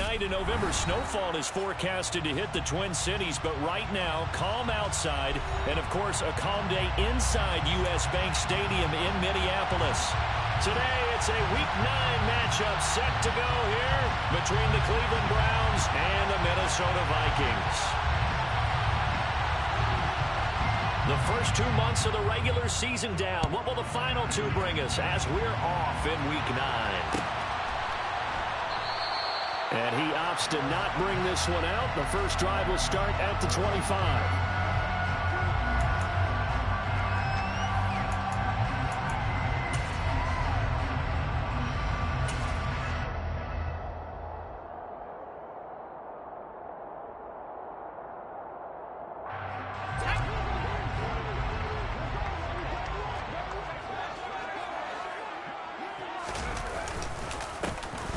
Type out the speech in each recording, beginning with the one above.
night in November. Snowfall is forecasted to hit the Twin Cities, but right now, calm outside, and of course, a calm day inside U.S. Bank Stadium in Minneapolis. Today, it's a Week 9 matchup set to go here between the Cleveland Browns and the Minnesota Vikings. The first 2 months of the regular season down. What will the final 2 bring us as we're off in Week 9? And he opts to not bring this one out. The first drive will start at the 25.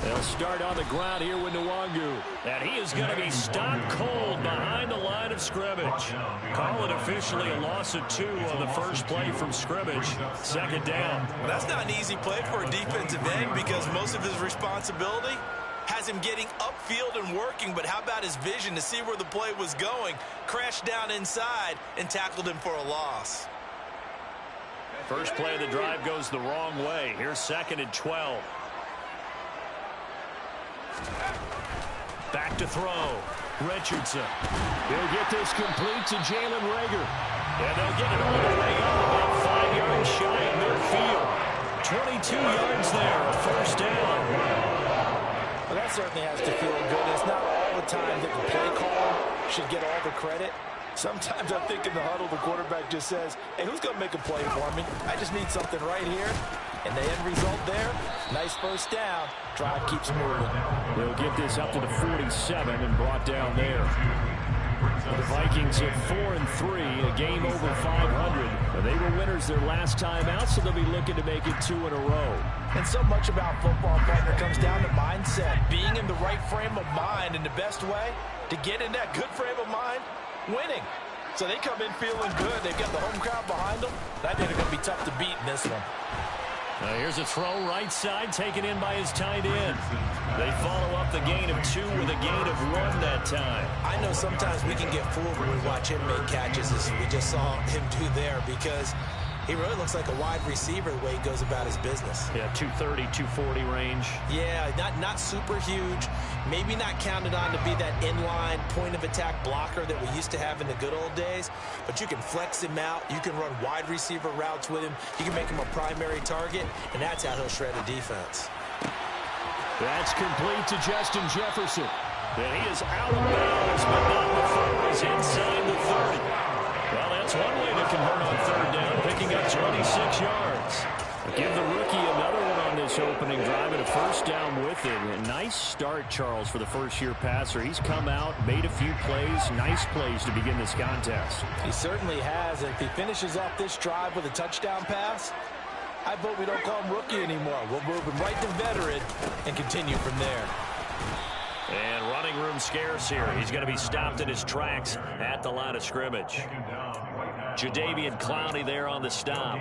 They'll start on the ground here with Nwangu. And he is going to be stopped cold behind the line of scrimmage. Call it officially a loss of 2 on the first play from scrimmage. Second down. Well, that's not an easy play for a defensive end because most of his responsibility has him getting upfield and working. But how about his vision to see where the play was going? Crashed down inside and tackled him for a loss. First play of the drive goes the wrong way. Here's 2nd and 12. Back to throw. Richardson. He'll get this complete to Jalen Reagor. And they'll get it all the way up about 5 yards shy of midfield. 22 yards there, a first down. Well, that certainly has to feel good. It's not all the time that the play caller should get all the credit. Sometimes I think in the huddle, the quarterback just says, hey, who's going to make a play for me? I just need something right here. And the end result there, nice first down. Drive keeps moving. They'll get this up to the 47 and brought down there. The Vikings at 4-3, a game over 500. They were winners their last time out, so they'll be looking to make it 2 in a row. And so much about football, partner, comes down to mindset. Being in the right frame of mind, and the best way to get in that good frame of mind, winning. So they come in feeling good. They've got the home crowd behind them. I think they're going to be tough to beat in this one. Here's a throw right side, taken in by his tight end. They follow up the gain of 2 with a gain of 1 that time. I know sometimes we can get fooled when we watch him make catches, as we just saw him do there, because he really looks like a wide receiver the way he goes about his business. Yeah, 230, 240 range. Yeah, not super huge. Maybe not counted on to be that inline point-of-attack blocker that we used to have in the good old days. But you can flex him out. You can run wide receiver routes with him. You can make him a primary target, and that's how he'll shred a defense. That's complete to Justin Jefferson. And he is out of bounds, but not before he's inside the 30. Well, that's one way to convert on third down, picking up 26 yards. Give the rookie another one on this opening drive and a first down with it. A nice start, Charles, for the first-year passer. He's come out, made a few plays, nice plays to begin this contest. He certainly has. And if he finishes off this drive with a touchdown pass, I vote we don't call him rookie anymore. We'll move him right to veteran and continue from there. And running room scarce here. He's going to be stopped in his tracks at the line of scrimmage. Jadeveon Clowney there on the stop.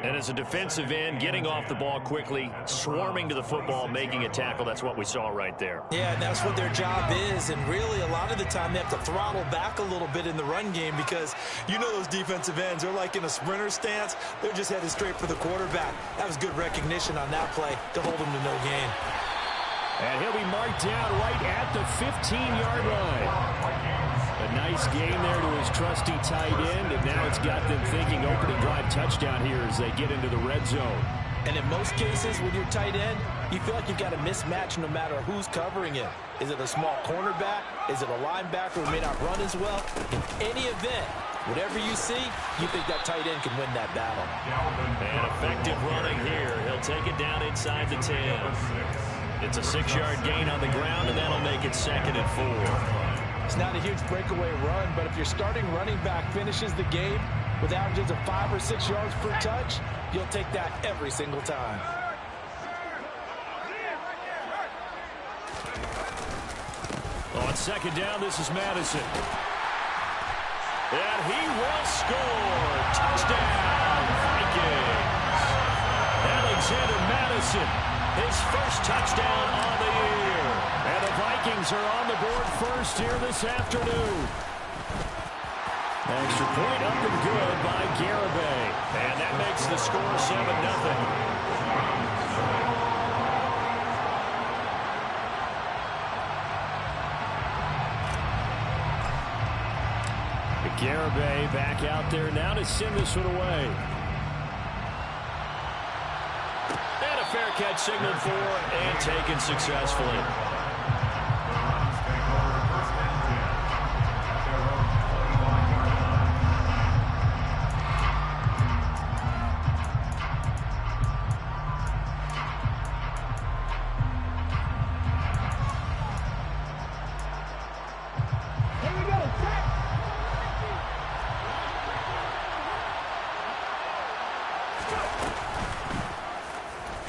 And as a defensive end, getting off the ball quickly, swarming to the football, making a tackle. That's what we saw right there. Yeah, and that's what their job is. And really, a lot of the time, they have to throttle back a little bit in the run game because you know those defensive ends, they're like in a sprinter stance. They're just headed straight for the quarterback. That was good recognition on that play to hold him to no gain. And he'll be marked down right at the 15-yard line. A nice game there to his trusty tight end, and now it's got them thinking opening drive touchdown here as they get into the red zone. And in most cases with your tight end, you feel like you've got a mismatch no matter who's covering it. Is it a small cornerback? Is it a linebacker who may not run as well? In any event, whatever you see, you think that tight end can win that battle. And effective running here. He'll take it down inside the 10. It's a 6-yard gain on the ground, and that'll make it 2nd and 4. It's not a huge breakaway run, but if your starting running back finishes the game with averages of 5 or 6 yards per touch, you'll take that every single time. On 2nd down, this is Madison. And he will score. Touchdown, Vikings. Alexander Madison, his first touchdown on the year. And the the Vikings are on the board first here this afternoon. Extra point up and good by Garibay. And that makes the score 7-0. Garibay back out there now to send this one away. And a fair catch signaled for and taken successfully.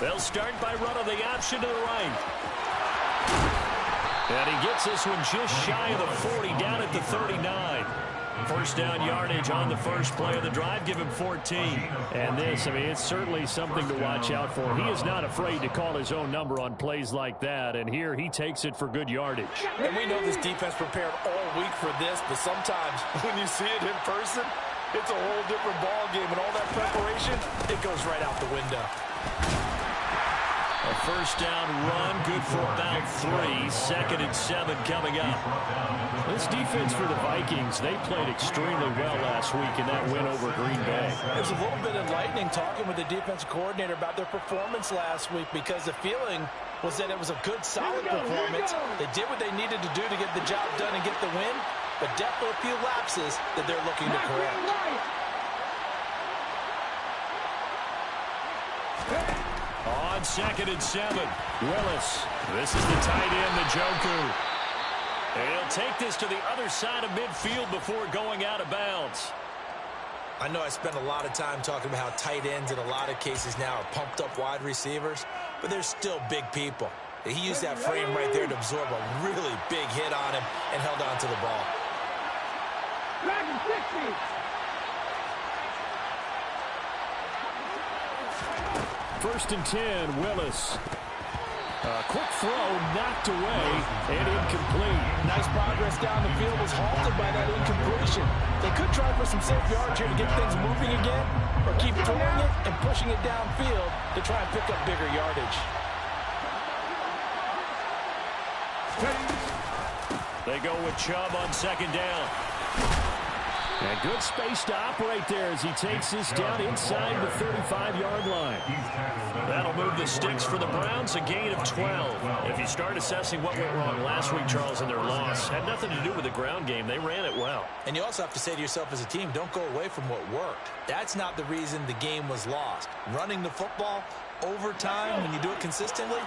They'll start by running the option to the right. And he gets this one just shy of the 40, down at the 39. First down yardage on the first play of the drive, give him 14. And this, I mean, it's certainly something to watch out for. He is not afraid to call his own number on plays like that, and here he takes it for good yardage. And we know this defense prepared all week for this, but sometimes when you see it in person, it's a whole different ball game, and all that preparation, it goes right out the window. A first down run, good for about 3. 2nd and 7 coming up. This defense for the Vikings, they played extremely well last week in that win over Green Bay. It was a little bit enlightening talking with the defensive coordinator about their performance last week, because the feeling was that it was a good, solid performance. They did what they needed to do to get the job done and get the win, but definitely a few lapses that they're looking to correct. On 2nd and 7, Willis. This is the tight end, Njoku. And he'll take this to the other side of midfield before going out of bounds. I know I spent a lot of time talking about how tight ends in a lot of cases now are pumped up wide receivers, but they're still big people. He used that frame right there to absorb a really big hit on him and held on to the ball. First and 10, Willis. A quick throw, knocked away, and incomplete. Nice progress down the field, was halted by that incompletion. They could try for some safe yards here to get things moving again, or keep throwing it and pushing it downfield to try and pick up bigger yardage. They go with Chubb on 2nd down. And good space to operate there as he takes this down inside the 35-yard line. That'll move the sticks for the Browns, a gain of 12. If you start assessing what went wrong last week, Charles, in their loss, had nothing to do with the ground game. They ran it well. And you also have to say to yourself as a team, don't go away from what worked. That's not the reason the game was lost. Running the football over time, when you do it consistently,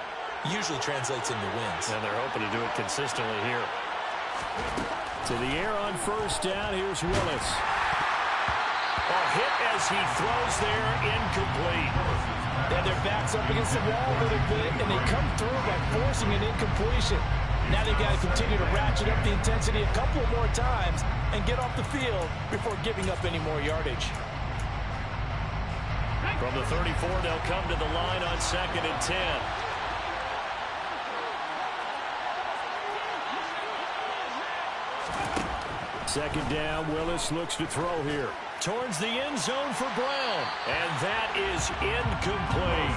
usually translates into wins. And they're hoping to do it consistently here. To the air on first down, here's Willis. A hit as he throws there, incomplete. And their backs up against the wall a little bit, and they come through by forcing an incompletion. Now they've got to continue to ratchet up the intensity a couple more times and get off the field before giving up any more yardage. From the 34, they'll come to the line on 2nd and 10. Second down, Willis looks to throw here. Towards the end zone for Brown. And that is incomplete.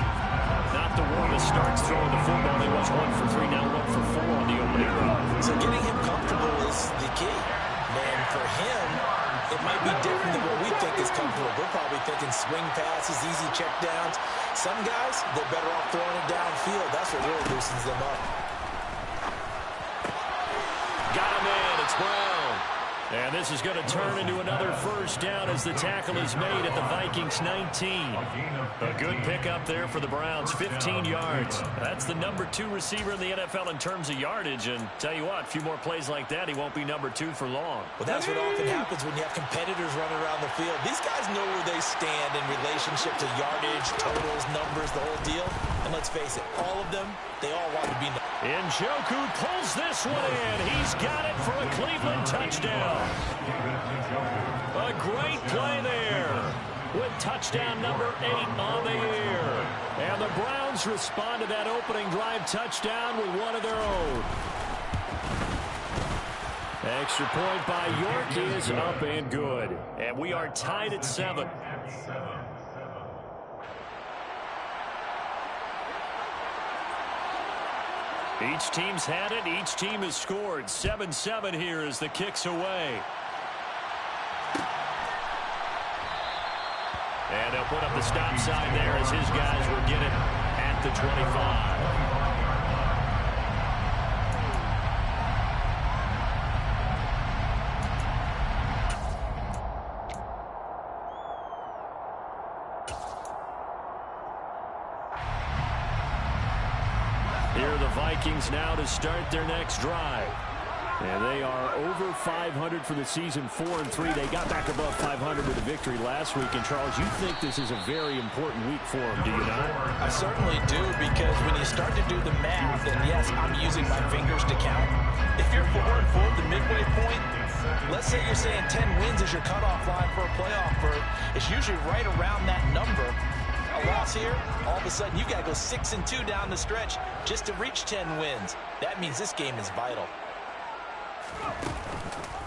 Not the one that starts throwing the football. He was 1 for 3, now 1 for 4 on the opening drive. So getting him comfortable is the key. Man, for him, it might be different than what we think is comfortable. We're probably thinking swing passes, easy checkdowns. Some guys, they're better off throwing it downfield. That's what really loosens them up. Got him in. It's Brown. And this is going to turn into another first down as the tackle is made at the Vikings 19. A good pickup there for the Browns, 15 yards. That's the number 2 receiver in the NFL in terms of yardage. And tell you what, a few more plays like that, he won't be number 2 for long. Well, that's what often happens when you have competitors running around the field. These guys know where they stand in relationship to yardage, totals, numbers, the whole deal. And let's face it, all of them, they all want to be. Njoku pulls this one in. He's got it for a Cleveland touchdown. A great play there with touchdown number 8 on the year. And the Browns respond to that opening drive touchdown with one of their own. Extra point by York is up and good. And we are tied at 7. Each team's had it. Each team has scored. 7-7 here as the kick's away. And they'll put up the stop sign there as his guys will get it at the 25. Here are the Vikings now to start their next drive. And they are over 500 for the season, 4-3. They got back above 500 with a victory last week. And, Charles, you think this is a very important week for them, do you not? I certainly do, because when you start to do the math, and yes, I'm using my fingers to count. If you're 4-4 the midway point, let's say you're saying 10 wins is your cutoff line for a playoff berth. It's usually right around that number. A loss here, all of a sudden you got to go 6-2 down the stretch just to reach 10 wins. That means this game is vital.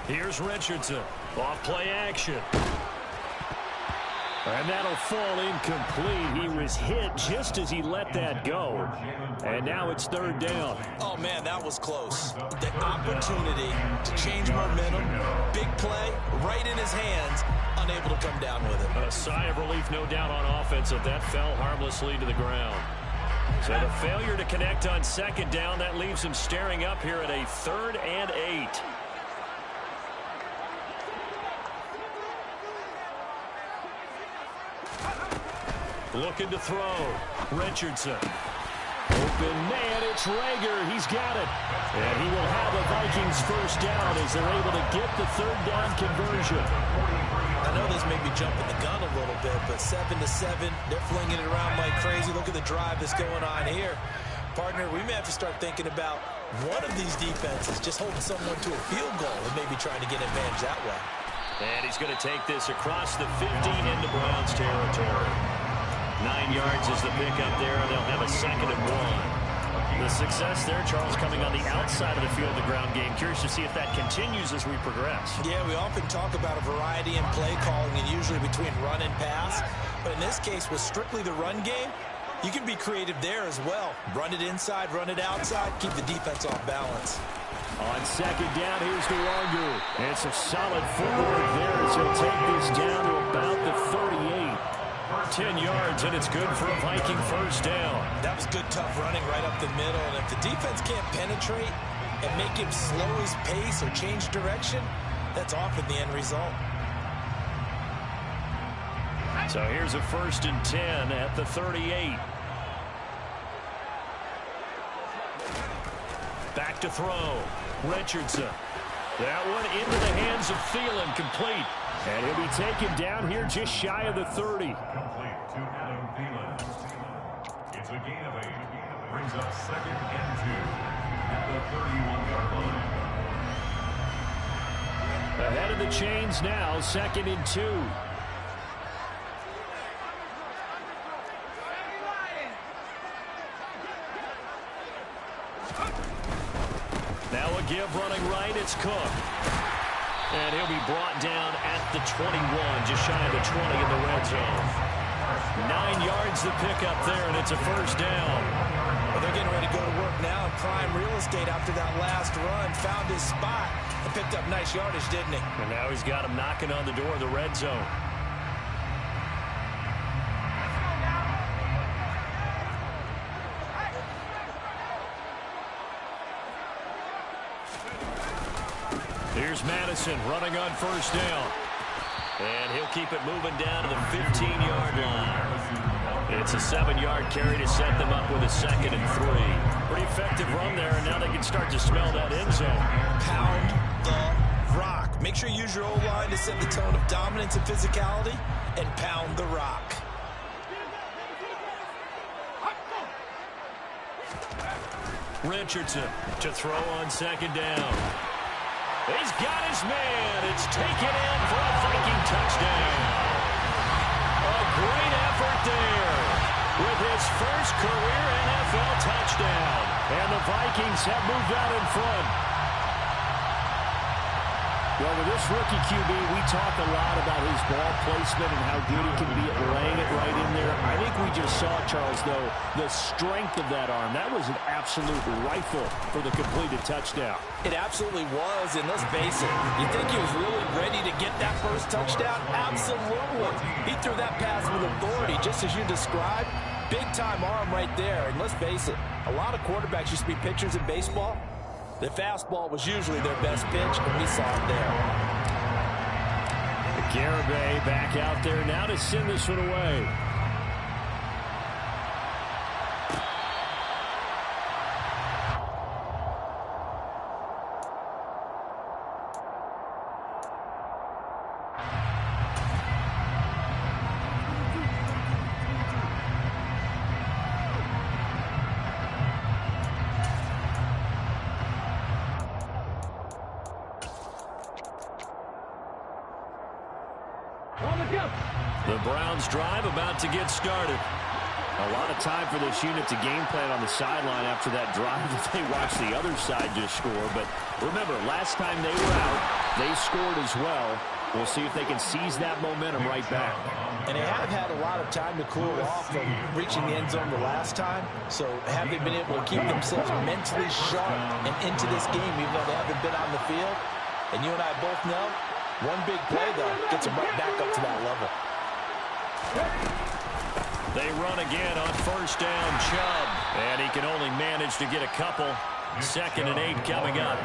Here's Richardson. Off play action. And that'll fall incomplete. He was hit just as he let that go. And now it's 3rd down. Oh, man, that was close. The opportunity to change momentum, big play, right in his hands, unable to come down with it. A sigh of relief, no doubt, on offense that that fell harmlessly to the ground. So the failure to connect on 2nd down, that leaves him staring up here at a 3rd and 8. Looking to throw. Richardson. Open man, it's Rager. He's got it. And he will have a Vikings 1st down as they're able to get the 3rd down conversion. I know this may be jumping the gun a little bit, but 7-7, they're flinging it around like crazy. Look at the drive that's going on here. Partner, we may have to start thinking about one of these defenses just holding someone to a field goal and maybe trying to get advantage that way. And he's going to take this across the 50 into Browns territory. 9 yards is the pickup there, and they'll have a 2nd and 1. The success there, Charles, coming on the outside of the field, the ground game. Curious to see if that continues as we progress. Yeah, we often talk about a variety in play calling, and usually between run and pass. But in this case, with strictly the run game, you can be creative there as well. Run it inside, run it outside, keep the defense off balance. On 2nd down, here's DeWanger. It's a solid footwork there as he'll take this down to about the 38. 10 yards, and it's good for a Viking 1st down. That was good, tough running right up the middle. And if the defense can't penetrate and make him slow his pace or change direction, that's often the end result. So here's a 1st and 10 at the 38. Back to throw. Richardson. That one into the hands of Thielen, complete. And he'll be taken down here just shy of the 30. Complete to Adam Thielen. It's a gain of 8. Brings up 2nd and 2 at the 31-yard line. Ahead of the chains now, 2nd and 2. Now a give running right, it's Cook. And he'll be brought down at the 21, just shy of the 20 in the red zone. 9 yards the pickup there, and it's a 1st down. Well, they're getting ready to go to work now in prime real estate after that last run. Found his spot and picked up nice yardage, didn't he? And now he's got him knocking on the door of the red zone. Here's Madison running on 1st down. And he'll keep it moving down to the 15-yard line. It's a 7-yard carry to set them up with a 2nd and 3. Pretty effective run there, and now they can start to smell that end zone. Pound the rock. Make sure you use your O-line to set the tone of dominance and physicality, and pound the rock. Richardson to throw on 2nd down. He's got his man. It's taken in for a Viking touchdown. A great effort there with his first career NFL touchdown. And the Vikings have moved out in front. Well, with this rookie QB, we talk a lot about his ball placement and how good he can be at laying it right in there. I think we just saw, Charles, though, the strength of that arm. That was an absolute rifle for the completed touchdown. It absolutely was, and let's face it, you think he was really ready to get that first touchdown? Absolutely. He threw that pass with authority, just as you described. Big-time arm right there, and let's face it, a lot of quarterbacks used to be pitchers in baseball. The fastball was usually their best pitch, and we saw it there. Garibay back out there now to send this one away. The Browns drive about to get started. A lot of time for this unit to game plan on the sideline after that drive that they watched the other side just score. But remember, last time they were out, they scored as well. We'll see if they can seize that momentum right back. And they have had a lot of time to cool off from reaching the end zone the last time. So have they been able to keep themselves mentally sharp and into this game even though they haven't been on the field? And you and I both know, one big play, though, gets them right back up to that level. They run again on first down, Chubb. And he can only manage to get a couple. 2nd and 8 coming up.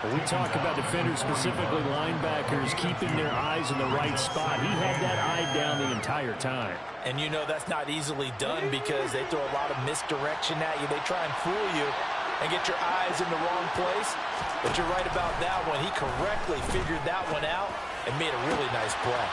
When we talk about defenders, specifically linebackers, keeping their eyes in the right spot. He had that eye down the entire time. And you know that's not easily done because they throw a lot of misdirection at you. They try and fool you and get your eyes in the wrong place. But you're right about that one. He correctly figured that one out and made a really nice play.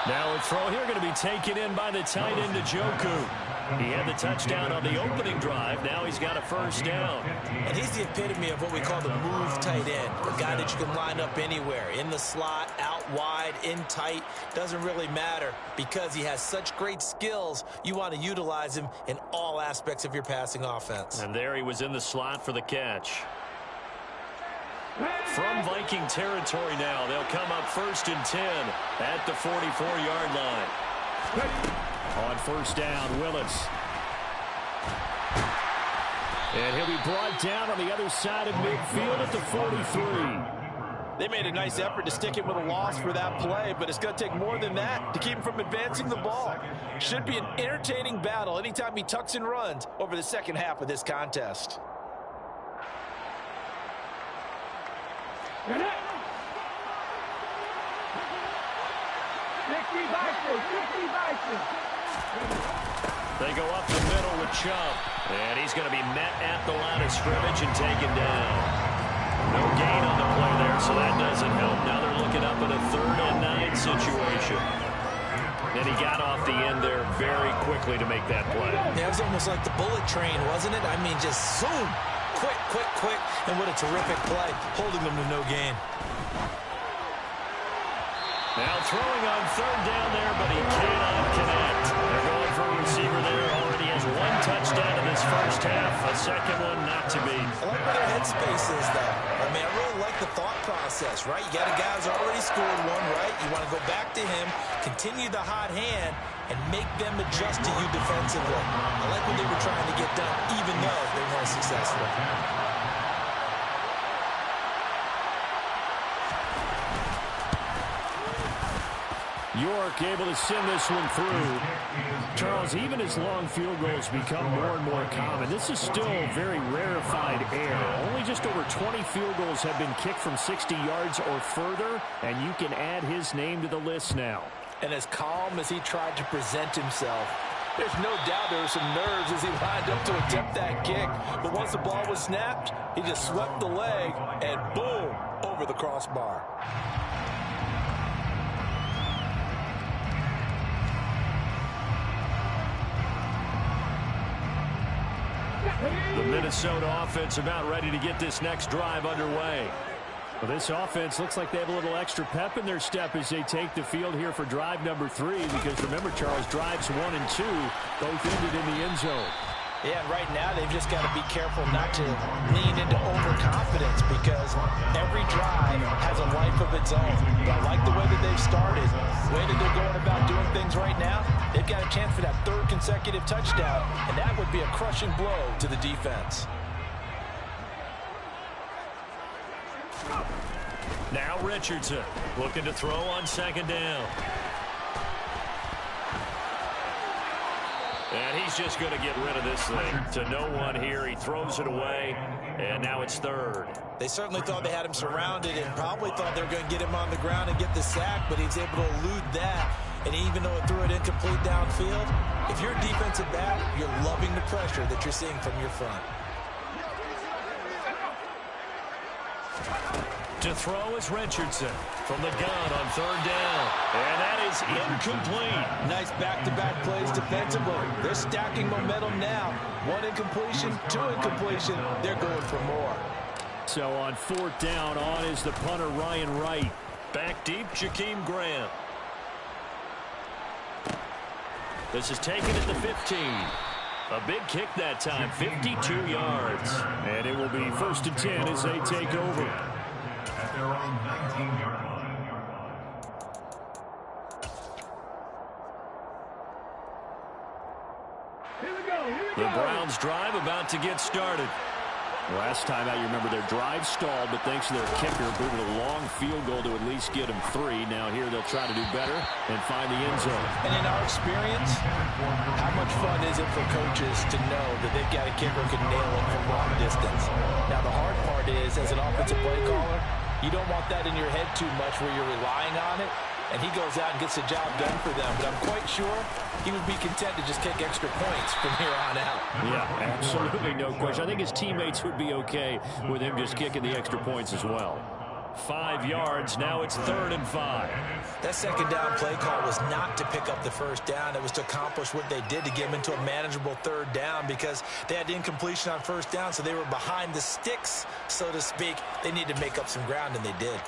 Now a throw here going to be taken in by the tight end, Njoku. He had the touchdown on the opening drive. Now he's got a first down. And he's the epitome of what we call the move tight end. A guy that you can line up anywhere. In the slot, out wide, in tight. Doesn't really matter because he has such great skills. You want to utilize him in all aspects of your passing offense. And there he was in the slot for the catch. From Viking territory now, they'll come up 1st and 10 at the 44-yard line. On first down, Willis. And he'll be brought down on the other side of midfield at the 43. They made a nice effort to stick him with a loss for that play, but it's going to take more than that to keep him from advancing the ball. Should be an entertaining battle anytime he tucks and runs over the second half of this contest. They go up the middle with Chubb. And he's going to be met at the line of scrimmage and taken down. No gain on the play there, so that doesn't help. Now they're looking up in a 3rd and 9 situation. And he got off the end there very quickly to make that play. Yeah, it was almost like the bullet train, wasn't it? I mean, just zoom. Quick, quick, quick. And what a terrific play, holding them to no gain. Now throwing on 3rd down there, but he cannot connect. They're going for a receiver there. Already has 1 touchdown in this first half. A second one not to be. I like where their headspace is, though. I mean, I really like the thought process, right? You got a guy who's already scored one, right? You want to go back to him, continue the hot hand, and make them adjust to you defensively. I like what they were trying to get done, even though they weren't successful. York able to send this one through. Charles, even as long field goals become more and more common, this is still very rarefied air. Only just over 20 field goals have been kicked from 60 yards or further, and you can add his name to the list now. And as calm as he tried to present himself, there's no doubt there were some nerves as he lined up to attempt that kick. But once the ball was snapped, he just swept the leg and boom, over the crossbar. The Minnesota offense about ready to get this next drive underway. Well, this offense looks like they have a little extra pep in their step as they take the field here for drive number 3, because remember, Charles, drives 1 and 2 both ended in the end zone. Yeah, and right now they've just got to be careful not to lean into overconfidence because every drive has a life of its own. But I like the way that they've started, the way that they're going about doing things right now. They've got a chance for that third consecutive touchdown, and that would be a crushing blow to the defense. Now Richardson looking to throw on second down. And he's just going to get rid of this thing to no one here. He throws it away, and now it's third. They certainly thought they had him surrounded and probably thought they were going to get him on the ground and get the sack, but he was able to elude that. And even though it threw it incomplete downfield, if you're a defensive back, you're loving the pressure that you're seeing from your front. To throw is Richardson from the gun on third down. And that is incomplete. Nice back-to-back plays defensively. They're stacking momentum now. One incompletion, two incompletion. They're going for more. So on fourth down, on is the punter Ryan Wright. Back deep, Jakeem Graham. This is taken at the 15. A big kick that time, 52 yards. And it will be first and 10 as they take over. At their own 19-yard line. The Browns drive about to get started. Last time out, you remember their drive stalled, but thanks to their kicker, booted a long field goal to at least get them 3. Now here they'll try to do better and find the end zone. And in our experience, how much fun is it for coaches to know that they've got a kicker who can nail it from long distance? Now the hard part is, as an offensive play caller, you don't want that in your head too much where you're relying on it. And he goes out and gets the job done for them. But I'm quite sure he would be content to just kick extra points from here on out. Yeah, absolutely no question. I think his teammates would be okay with him just kicking the extra points as well. 5 yards. Now it's 3rd and 5. That second down play call was not to pick up the first down. It was to accomplish what they did to get them into a manageable 3rd down because they had incompletion on first down, so they were behind the sticks, so to speak. They needed to make up some ground, and they did.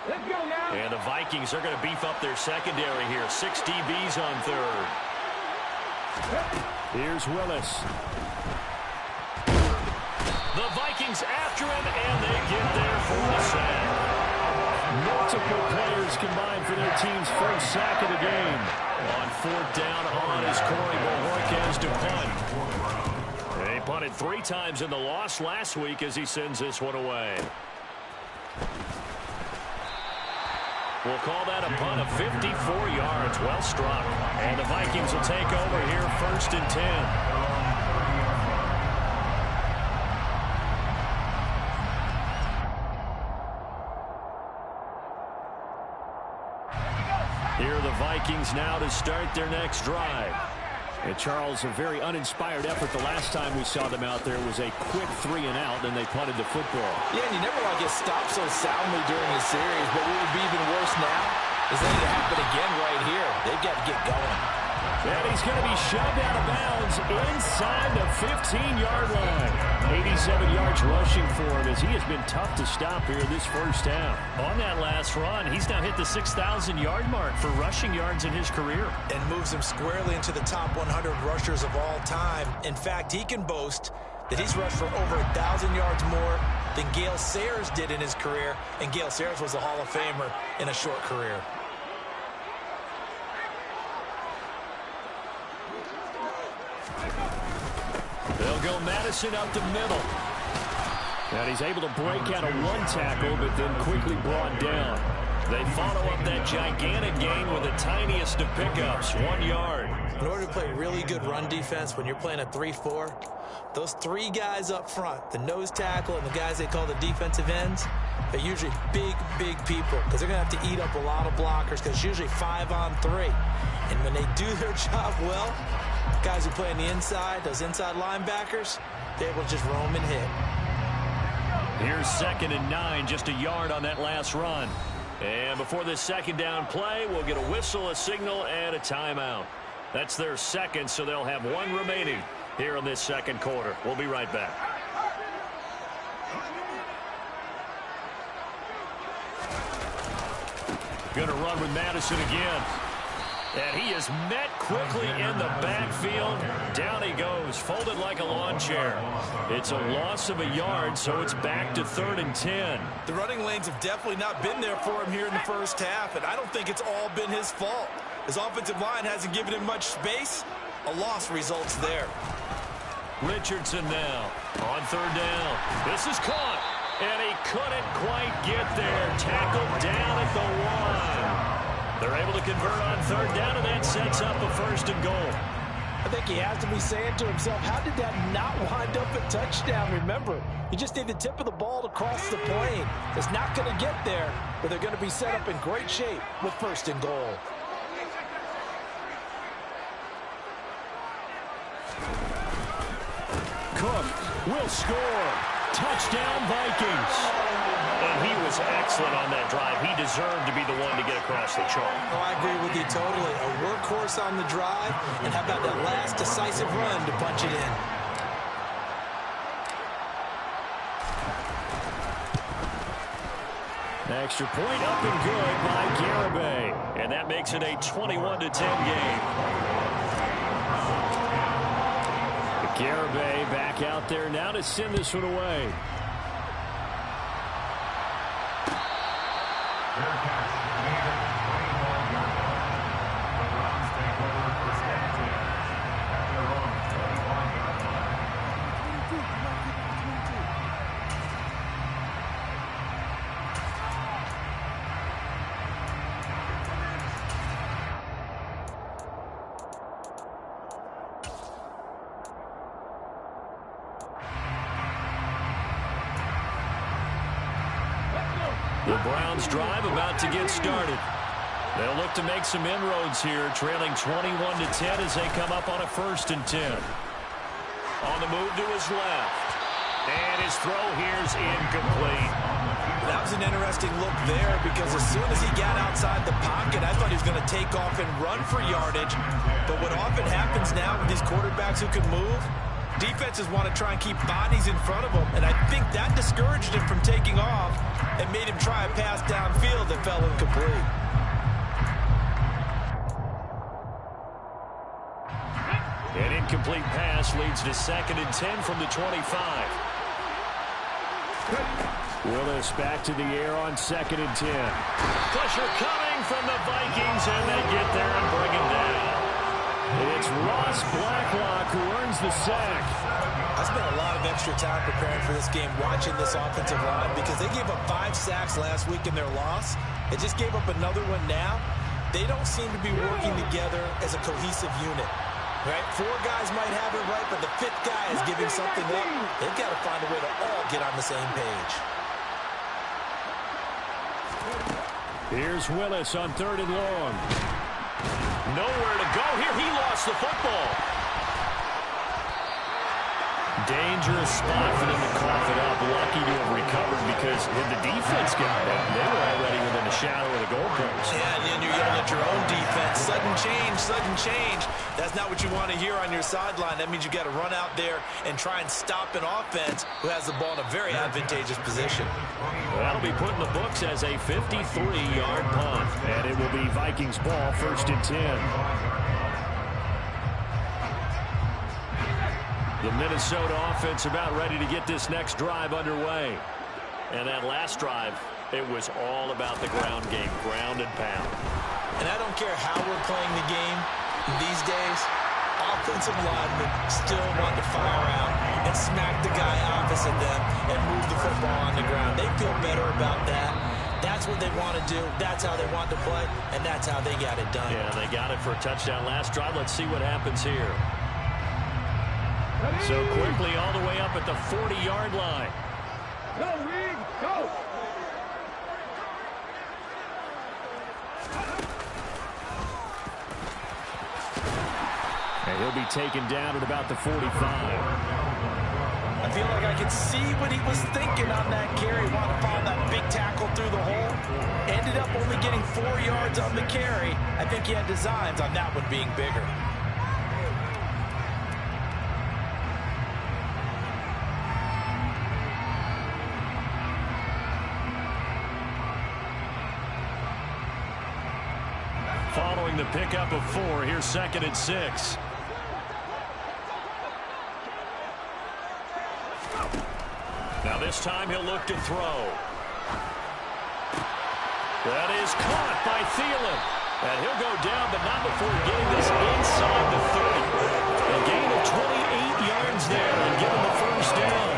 Let's go now. And the Vikings are going to beef up their secondary here. 6 DBs on 3rd. Here's Willis. The Vikings after him, and they get there for the sack. Multiple players combined for their team's first sack of the game. On 4th down, on is Corey Bojorquez to punt. They punted 3 times in the loss last week as he sends this one away. We'll call that a punt of 54 yards. Well struck. And the Vikings will take over here 1st and 10. Here are the Vikings now to start their next drive. And Charles, a very uninspired effort the last time we saw them out there was a quick 3 and out, and they punted the football. Yeah, and you never want to get stopped so soundly during the series, but what would be even worse now is letting it happen again right here. They've got to get going. And he's going to be shoved out of bounds inside the 15-yard line. 87 yards rushing for him as he has been tough to stop here this first half. On that last run, he's now hit the 6,000-yard mark for rushing yards in his career. And moves him squarely into the top 100 rushers of all time. In fact, he can boast that he's rushed for over 1,000 yards more than Gale Sayers did in his career. And Gale Sayers was a Hall of Famer in a short career. They'll go Madison up the middle. And he's able to break out of 1 tackle, but then quickly brought down. They follow up that gigantic gain with the tiniest of pickups, 1 yard. In order to play really good run defense when you're playing a 3-4, those 3 guys up front, the nose tackle and the guys they call the defensive ends, they're usually big, big people because they're going to have to eat up a lot of blockers because it's usually 5 on 3. And when they do their job well, guys who play on the inside, those inside linebackers, they're able to just roam and hit. Here's 2nd and 9, just a yard on that last run. And before this second down play, we'll get a whistle, a signal, and a timeout. That's their second, so they'll have 1 remaining here in this second quarter. We'll be right back. Going to run with Madison again. And he is met quickly in the backfield. Down he goes, folded like a lawn chair. It's a loss of a yard, so it's back to 3rd and 10. The running lanes have definitely not been there for him here in the first half, and I don't think it's all been his fault. His offensive line hasn't given him much space. A loss results there. Richardson now on 3rd down. This is caught, and he couldn't quite get there. Tackled down at the 1. They're able to convert on 3rd down, and that sets up a 1st and goal. I think he has to be saying to himself, how did that not wind up a touchdown? Remember, you just need the tip of the ball to cross the plane. It's not going to get there, but they're going to be set up in great shape with 1st and goal. Cook will score. Touchdown, Vikings. And he was excellent on that drive. He deserved to be the one to get across the chalk. Oh, I agree with you totally. A workhorse on the drive, and how about that last decisive run to punch it in? Extra point up and good by Garibay. And that makes it a 21-10 game. Garibay back out there now to send this one away. The Browns drive about to get started. They'll look to make some inroads here, trailing 21-10 as they come up on a 1st and 10. On the move to his left. And his throw here's incomplete. That was an interesting look there because as soon as he got outside the pocket, I thought he was going to take off and run for yardage. But what often happens now with these quarterbacks who can move, defenses want to try and keep bodies in front of them, and I think that discouraged him from taking off and made him try a pass downfield that fell incomplete. An incomplete pass leads to 2nd and 10 from the 25. Willis back to the air on 2nd and 10. Pressure coming from the Vikings, and they get there and bring him down. It's Ross Blacklock who earns the sack. I spent a lot of extra time preparing for this game, watching this offensive line, because they gave up 5 sacks last week in their loss. They just gave up another one now. They don't seem to be working together as a cohesive unit. Right? 4 guys might have it right, but the 5th guy is giving something up. They've got to find a way to all get on the same page. Here's Willis on 3rd and long. Nowhere to go here. He lost the football. Dangerous spot for them to cough it up. Lucky to have recovered because when the defense got it, they were already within the shadow of the goalpost. Yeah, and then you're yelling at your own defense. Sudden change, sudden change. That's not what you want to hear on your sideline. That means you've got to run out there and try and stop an offense who has the ball in a very advantageous position. Well, that'll be put in the books as a 53-yard punt. And it will be Vikings ball, 1st and 10. The Minnesota offense about ready to get this next drive underway. And that last drive, it was all about the ground game, ground and pound. And I don't care how we're playing the game these days, offensive linemen still want to fire out and smack the guy opposite them and move the football on the ground. They feel better about that. That's what they want to do. That's how they want to play, and that's how they got it done. Yeah, they got it for a touchdown last drive. Let's see what happens here. So quickly all the way up at the 40-yard line. Go, Reed, go! And he'll be taken down at about the 45. I feel like I could see what he was thinking on that carry. Wanted to follow that big tackle through the hole. Ended up only getting 4 yards on the carry. I think he had designs on that one being bigger. Following bring the pickup of 4. Here's 2nd and 6. Now this time he'll look to throw. That is caught by Thielen. And he'll go down, but not before getting this inside the 30. A gain of 28 yards there and give him the first down.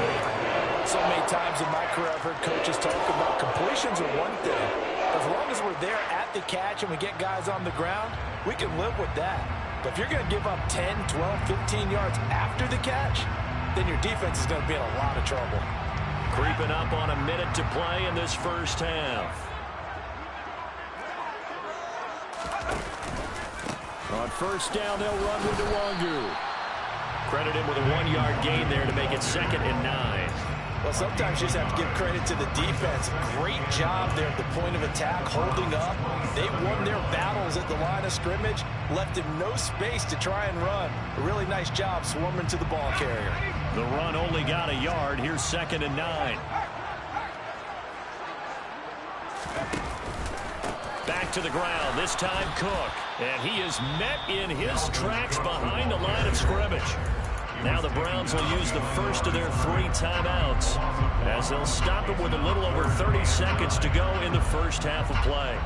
So many times in my career I've heard coaches talk about completions are one thing. As long as we're there at the catch and we get guys on the ground, we can live with that. But if you're going to give up 10, 12, 15 yards after the catch, then your defense is going to be in a lot of trouble. Creeping up on a minute to play in this first half. On first down, they'll run with Nwangu. Credit him with a 1-yard gain there to make it 2nd and 9. Well, sometimes you just have to give credit to the defense. Great job there at the point of attack, holding up. They won their battles at the line of scrimmage, left him no space to try and run. A really nice job swarming to the ball carrier. The run only got a yard. Here's 2nd and 9. Back to the ground, this time Cook. And he is met in his tracks behind the line of scrimmage. Now the Browns will use the first of their 3 timeouts as they'll stop him with a little over 30 seconds to go in the first half of play.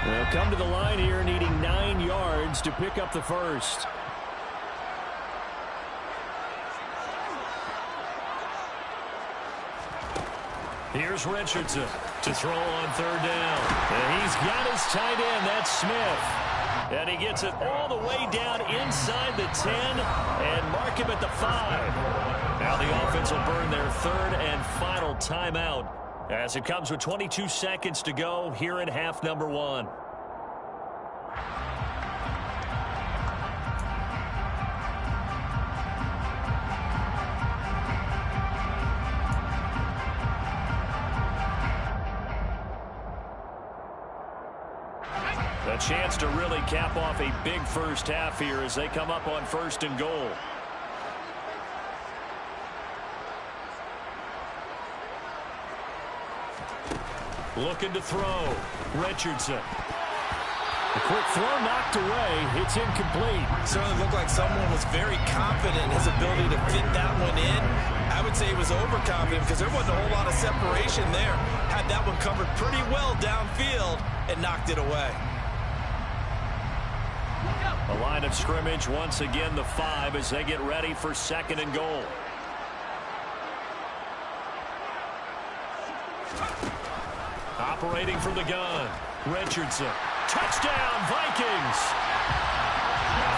They'll come to the line here needing 9 yards to pick up the first. Here's Richardson to throw on 3rd down. And he's got his tight end. That's Smith. And he gets it all the way down inside the 10 and mark him at the 5. Now the offense will burn their 3rd and final timeout as it comes with 22 seconds to go here in half number 1. A chance to really cap off a big first half here as they come up on 1st and goal. Looking to throw. Richardson. A quick throw knocked away. It's incomplete. Certainly looked like someone was very confident in his ability to fit that one in. I would say he was overconfident because there wasn't a whole lot of separation there. Had that one covered pretty well downfield and knocked it away. The line of scrimmage once again the 5 as they get ready for 2nd and goal. Operating from the gun. Richardson. Touchdown, Vikings!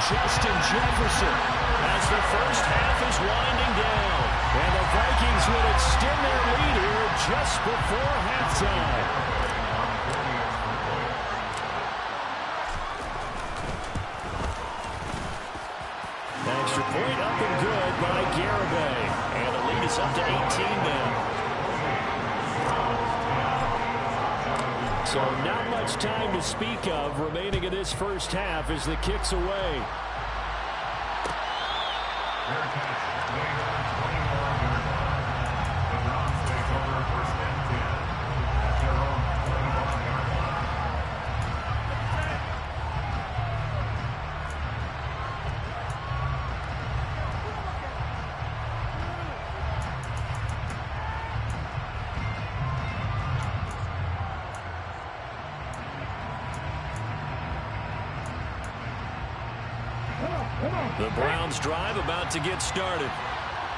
Justin Jefferson as the first half is winding down. And the Vikings will extend their lead here just before halftime. Extra point up and good by Garibay. And the lead is up to 18 now. So not much time to speak of remaining in this first half as the kick's away. The Browns drive about to get started.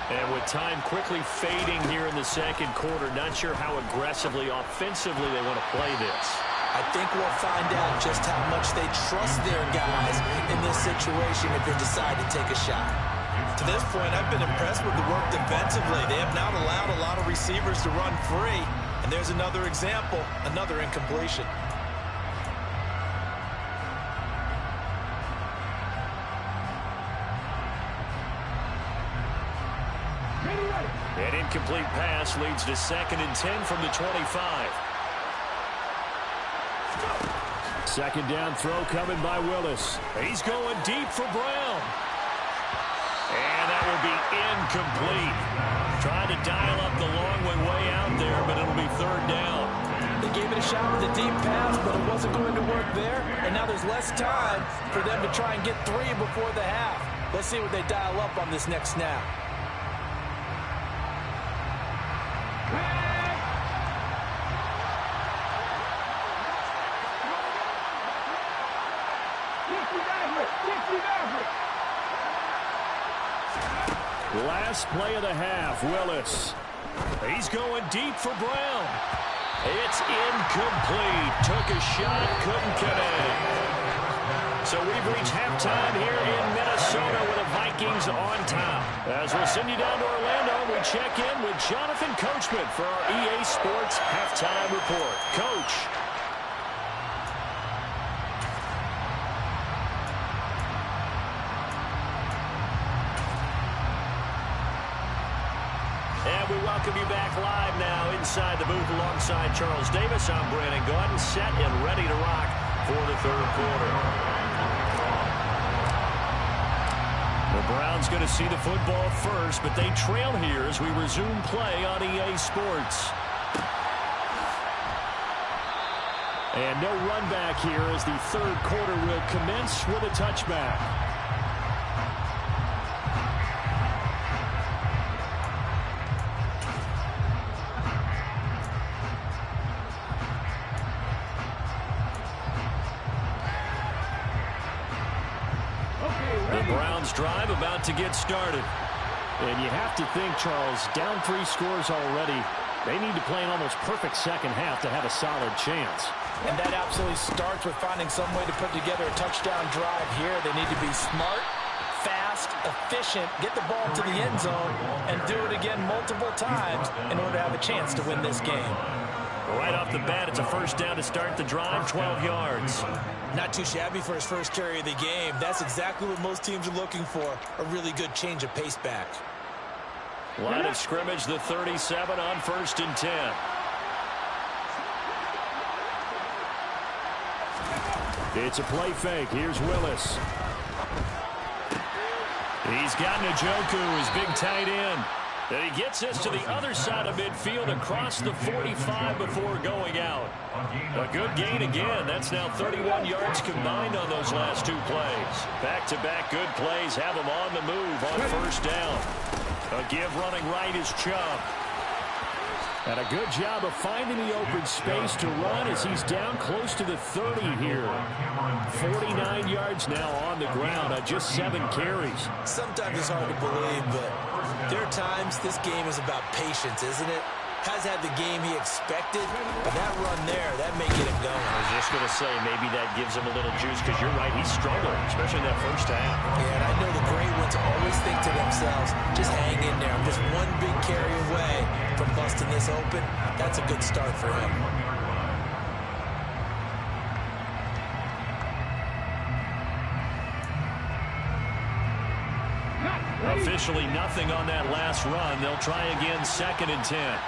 And with time quickly fading here in the 2nd quarter, not sure how aggressively, offensively they want to play this. I think we'll find out just how much they trust their guys in this situation if they decide to take a shot. To this point, I've been impressed with the work defensively. They have not allowed a lot of receivers to run free. And there's another example, another incompletion. An incomplete pass leads to 2nd and 10 from the 25. 2nd down throw coming by Willis. He's going deep for Brown. And that will be incomplete. Trying to dial up the long way out there, but it'll be third down. They gave it a shot with a deep pass, but it wasn't going to work there. And now there's less time for them to try and get 3 before the half. Let's see what they dial up on this next snap. Last play of the half, Willis. He's going deep for Brown. It's incomplete. Took a shot, couldn't connect. So we've reached halftime here in Minnesota with the Vikings on top. As we'll send you down to Orlando, we check in with Jonathan Coachman for our EA Sports Halftime Report. Coach. We welcome you back live now inside the booth alongside Charles Davis. I'm Brandon Gaudin, set and ready to rock for the third quarter. The Browns going to see the football first, but they trail here as we resume play on EA Sports. And no run back here as the third quarter will commence with a touchback. Drive about to get started. And you have to think, Charles, down 3 scores already. They need to play an almost perfect second half to have a solid chance. And that absolutely starts with finding some way to put together a touchdown drive here. They need to be smart, fast, efficient, get the ball to the end zone, and do it again multiple times in order to have a chance to win this game. Right off the bat, it's a first down to start the drive, 12 yards. Not too shabby for his first carry of the game. That's exactly what most teams are looking for, a really good change of pace back. Line of scrimmage, the 37 on 1st and 10. It's a play fake. Here's Willis. He's got Njoku, his big tight end. And he gets us to the other side of midfield across the 45 before going out. A good gain again. That's now 31 yards combined on those last 2 plays. Back-to-back good plays have him on the move on first down. A give running right is Chubb. And a good job of finding the open space to run as he's down close to the 30 here. 49 yards now on the ground on just 7 carries. Sometimes it's hard to believe, but there are times this game is about patience, isn't it? Has had the game he expected, but that run there, that may get him going. I was just going to say, maybe that gives him a little juice, because you're right, he's struggling, especially in that first half. Yeah, and I know the great ones always think to themselves, just hang in there. I'm just one big carry away from busting this open. That's a good start for him. Officially nothing on that last run. They'll try again, 2nd and 10.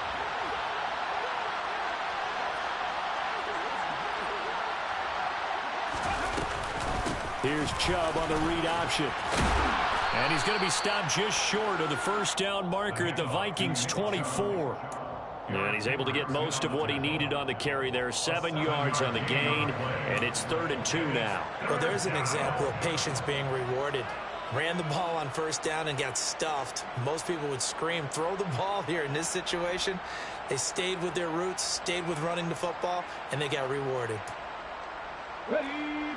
Here's Chubb on the read option. And he's going to be stopped just short of the first down marker at the Vikings 24. And he's able to get most of what he needed on the carry there. 7 yards on the gain, and it's 3rd and 2 now. Well, there's an example of patience being rewarded. Ran the ball on first down and got stuffed. Most people would scream, throw the ball here. In this situation, they stayed with their roots, stayed with running the football, and they got rewarded.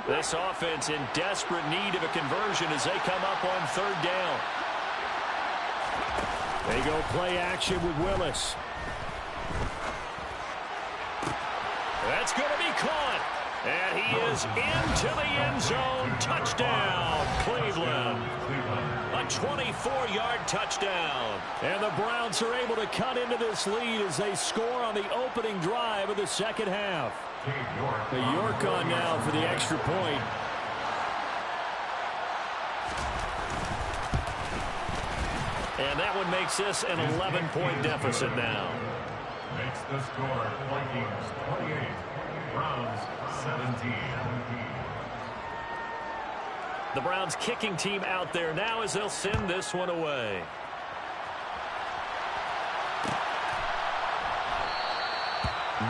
This offense in desperate need of a conversion as they come up on 3rd down. They go play action with Willis. That's going to be caught. And he is into the end zone. Touchdown, Cleveland. A 24-yard touchdown. And the Browns are able to cut into this lead as they score on the opening drive of the second half. The York on now for the extra point. And that one makes this an 11-point deficit now. Makes the score Vikings 28, Browns 17. The Browns kicking team out there now as they'll send this one away.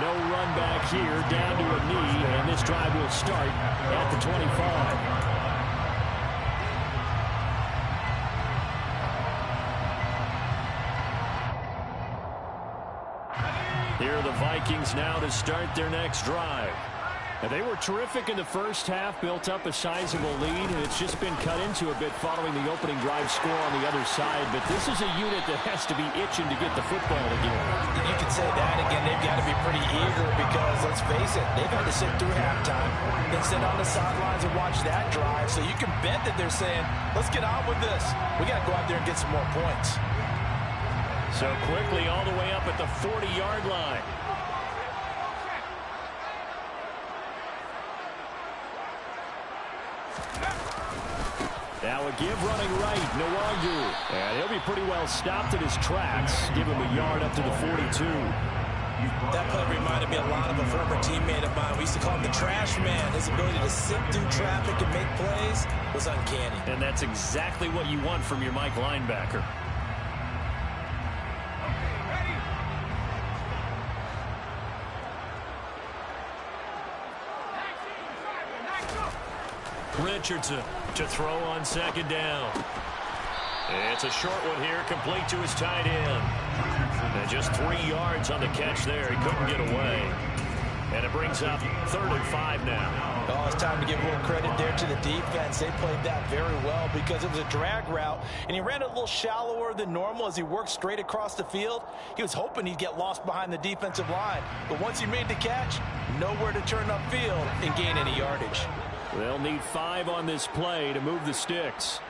No run back here, down to a knee, and this drive will start at the 25. Here are the Vikings now to start their next drive. And they were terrific in the first half, built up a sizable lead, and it's just been cut into a bit following the opening drive score on the other side. But this is a unit that has to be itching to get the football again. You can say that again. They've got to be pretty eager because, let's face it, they've had to sit through halftime, then sit on the sidelines and watch that drive. So you can bet that they're saying, let's get on with this. We got to go out there and get some more points. So quickly all the way up at the 40-yard line. Now a give running right, Nwangu. And he'll be pretty well stopped in his tracks. Give him a yard up to the 42. That play reminded me a lot of a former teammate of mine. We used to call him the trash man. His ability to sit through traffic and make plays was uncanny. And that's exactly what you want from your Mike linebacker. Richardson to throw on second down. It's a short one here, complete to his tight end. And just 3 yards on the catch there. He couldn't get away. And it brings up 3rd and 5 now. Oh, it's time to give a little credit there to the defense. They played that very well because it was a drag route, and he ran it a little shallower than normal as he worked straight across the field. He was hoping he'd get lost behind the defensive line. But once he made the catch, nowhere to turn upfield and gain any yardage. They'll need 5 on this play to move the sticks.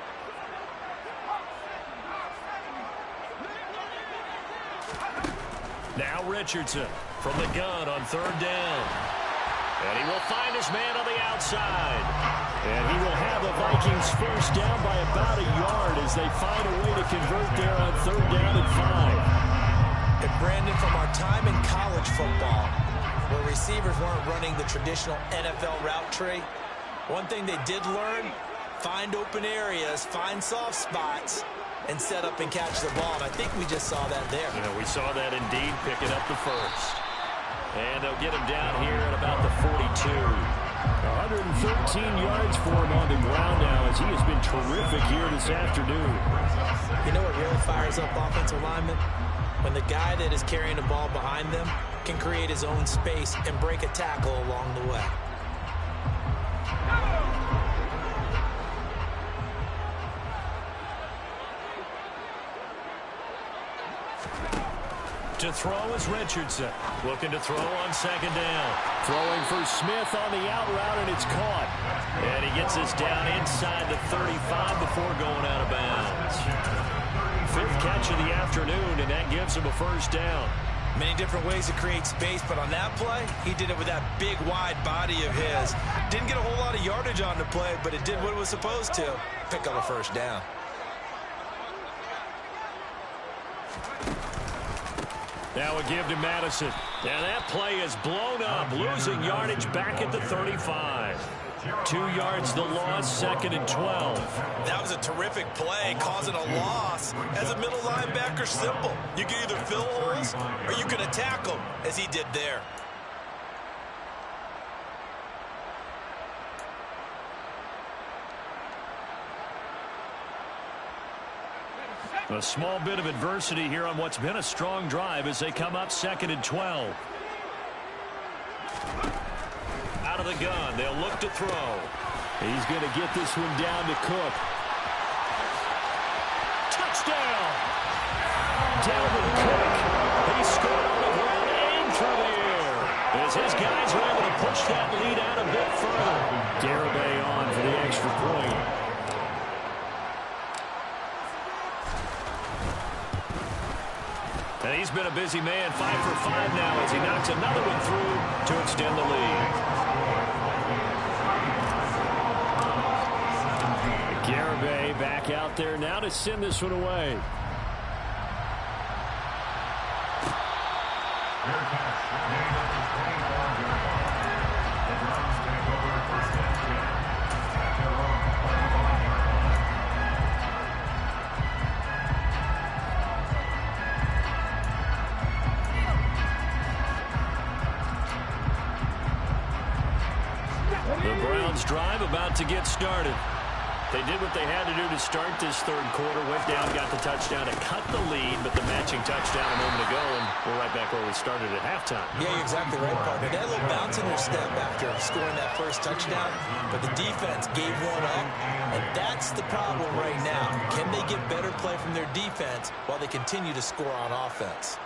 Now Richardson from the gun on 3rd down. And he will find his man on the outside. And he will have the Vikings first down by about a yard as they find a way to convert there on 3rd down and 5. And Brandon, from our time in college football, where receivers weren't running the traditional NFL route tree, one thing they did learn, find open areas, find soft spots, and set up and catch the ball. And I think we just saw that there. Yeah, we saw that indeed, picking up the first. And they'll get him down here at about the 42. 113 yards for him on the ground now as he has been terrific here this afternoon. You know what really fires up offensive linemen? When the guy that is carrying the ball behind them can create his own space and break a tackle along the way. To throw is Richardson. Looking to throw on 2nd down. Throwing for Smith on the out route, and it's caught. And he gets this down inside the 35 before going out of bounds. 5th catch of the afternoon, and that gives him a first down. Many different ways to create space, but on that play, he did it with that big, wide body of his. Didn't get a whole lot of yardage on the play, but it did what it was supposed to. Pick up a first down. Now a give to Madison. And that play is blown up, losing yardage back at the 35. 2 yards the loss, 2nd and 12. That was a terrific play, causing a loss. As a middle linebacker, simple. You can either fill holes or you can attack them, as he did there. A small bit of adversity here on what's been a strong drive as they come up 2nd and 12. Out of the gun, they'll look to throw. He's going to get this one down to Cook. Touchdown! Dalvin Cook. He scored on the ground and through the air. As his guys were able to push that lead out a bit further. Garibay on for the extra point. And he's been a busy man, 5 for 5 now as he knocks another one through to extend the lead. Garibay back out there now to send this one away. Browns drive about to get started. They did what they had to do to start this third quarter. Went down, got the touchdown to cut the lead, but the matching touchdown a moment ago, and we're right back where we started at halftime. Yeah, you're exactly right, partner. They had a little bounce in their step after scoring that first touchdown, but the defense gave one up, and that's the problem right now. Can they get better play from their defense while they continue to score on offense?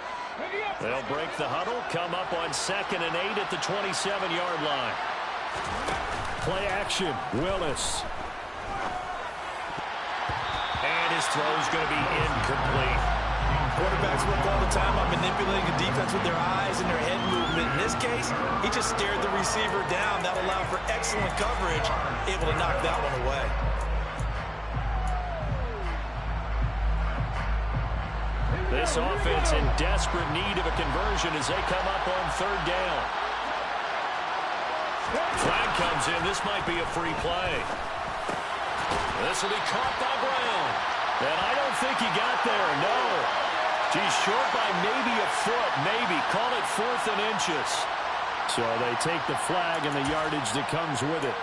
They'll break the huddle, come up on 2nd and 8 at the 27-yard line. Play action, Willis. And his throw is going to be incomplete. Quarterbacks work all the time on manipulating the defense with their eyes and their head movement. In this case, he just stared the receiver down. That allowed for excellent coverage, able to knock that one away. This offense in desperate need of a conversion as they come up on 3rd down. Flag comes in. This might be a free play. This will be caught by Brown. And I don't think he got there, no. He's short by maybe a foot, maybe. Call it 4th and inches. So they take the flag and the yardage that comes with it.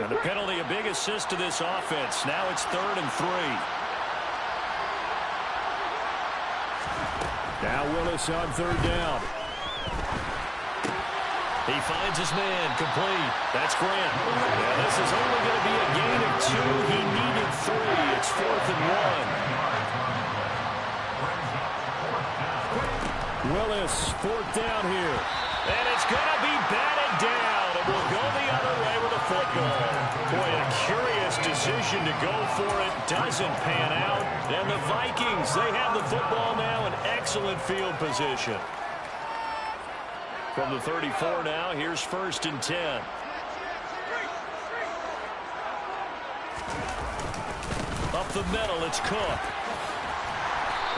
And the penalty, a big assist to this offense. Now it's 3rd and 3. Now Willis on 3rd down. He finds his man, complete. That's Grant. Yeah, this is only going to be a gain of 2. He needed 3. It's 4th and 1. Willis, 4th down here. And it's going to be batted down. It will go the other way with the football. Boy, a curious decision to go for it. Doesn't pan out. And the Vikings, they have the football now in excellent field position. From the 34 now, here's 1st and 10. Up the middle, it's Cook.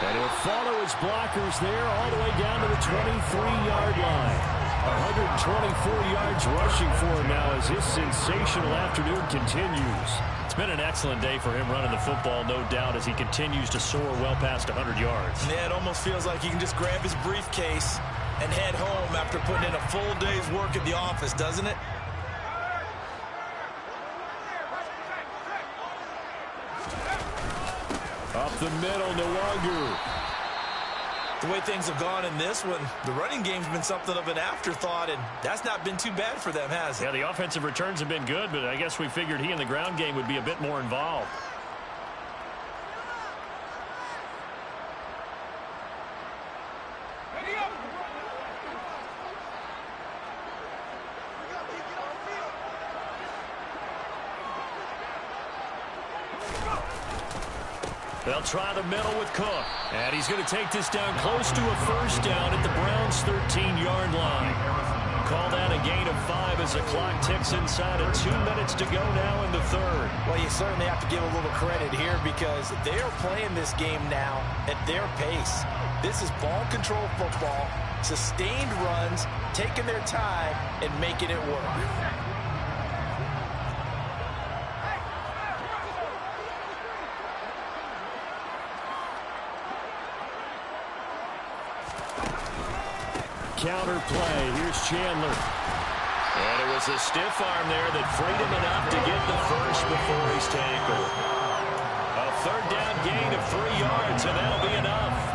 And he'll follow his blockers there all the way down to the 23-yard line. 124 yards rushing for him now as his sensational afternoon continues. It's been an excellent day for him running the football, no doubt, as he continues to soar well past 100 yards. Yeah, it almost feels like he can just grab his briefcase and head home after putting in a full day's work at the office, doesn't it? Up the middle, no longer. The way things have gone in this one, the running game's been something of an afterthought, and that's not been too bad for them, has it? Yeah, the offensive returns have been good, but I guess we figured he in the ground game would be a bit more involved. They'll try the middle with Cook. And he's going to take this down close to a 1st down at the Browns' 13-yard line. Call that a gain of 5 as the clock ticks inside of 2 minutes to go now in the 3rd. Well, you certainly have to give a little credit here because they are playing this game now at their pace. This is ball control football, sustained runs, taking their time, and making it work. Counter play. Here's Chandler. And it was a stiff arm there that freed him enough to get the first before he's tackled. A 3rd down gain of 3 yards, and that'll be enough.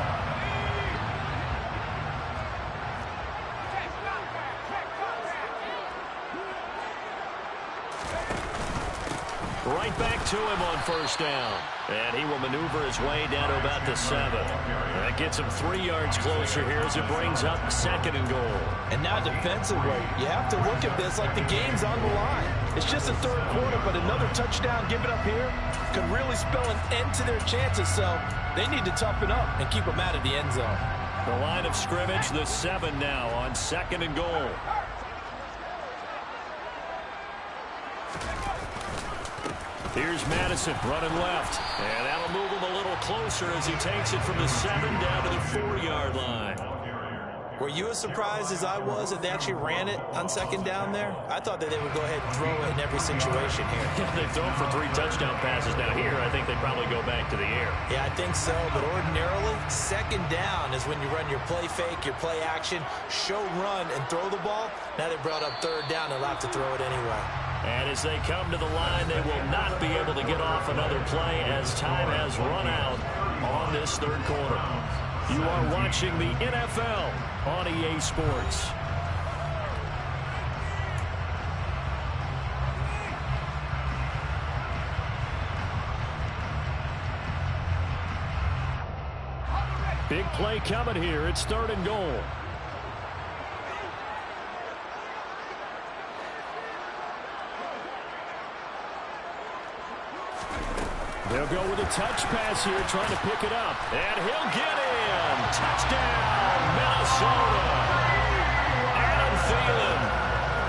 Right back to him on 1st down. And he will maneuver his way down to about the 7. That gets him 3 yards closer here as it brings up 2nd and goal. And now defensively, you have to look at this like the game's on the line. It's just the 3rd quarter, but another touchdown given up here could really spell an end to their chances. So they need to toughen up and keep them out of the end zone. The line of scrimmage, the 7 now on 2nd and goal. Here's Madison running left. And that'll move him a little closer as he takes it from the 7 down to the 4-yard line. Were you as surprised as I was that they actually ran it on second down there? I thought that they would go ahead and throw it in every situation here. They've thrown for 3 touchdown passes. Now here, I think they probably go back to the air. Yeah, I think so, but ordinarily, second down is when you run your play fake, your play action, show run, and throw the ball. Now they brought up third down, they'll have to throw it anyway. And as they come to the line, they will not be able to get off another play as time has run out on this third quarter. You are watching the NFL on EA Sports. Big play coming here. It's 3rd and goal. They'll go with a touch pass here, trying to pick it up. And he'll get in. Touchdown, Minnesota. Adam Thielen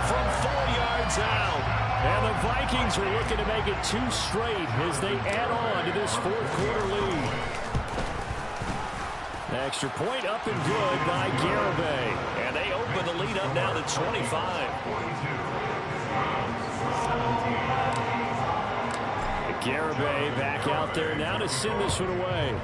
from 4 yards out. And the Vikings are looking to make it 2 straight as they add on to this 4th quarter lead. Extra point up and good by Garibay. And they open the lead up now to 25. Garibay back out there now to send this one away.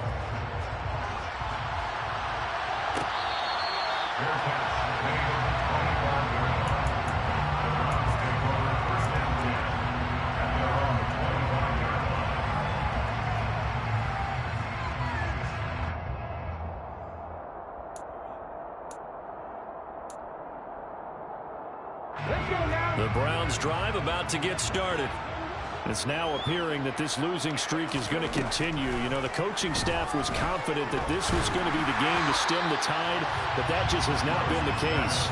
The Browns drive about to get started. It's now appearing that this losing streak is going to continue. You know, the coaching staff was confident that this was going to be the game to stem the tide, but that just has not been the case.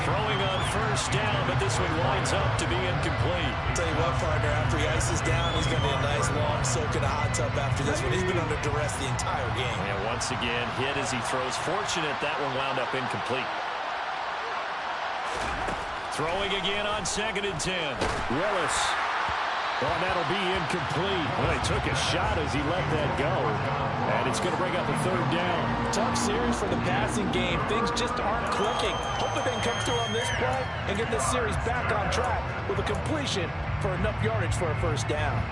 Throwing on first down, but this one winds up to be incomplete. I'll tell you what, partner, after he ices down, he's going to be a nice long soak in a hot tub after this one. He's been under duress the entire game. And once again, hit as he throws. Fortunate that one wound up incomplete. Throwing again on 2nd and 10. Willis. Oh, that'll be incomplete. Well, he took a shot as he let that go. And it's going to bring up a 3rd down. Tough series for the passing game. Things just aren't clicking. Hopefully they can come through on this play and get this series back on track with a completion for enough yardage for a 1st down.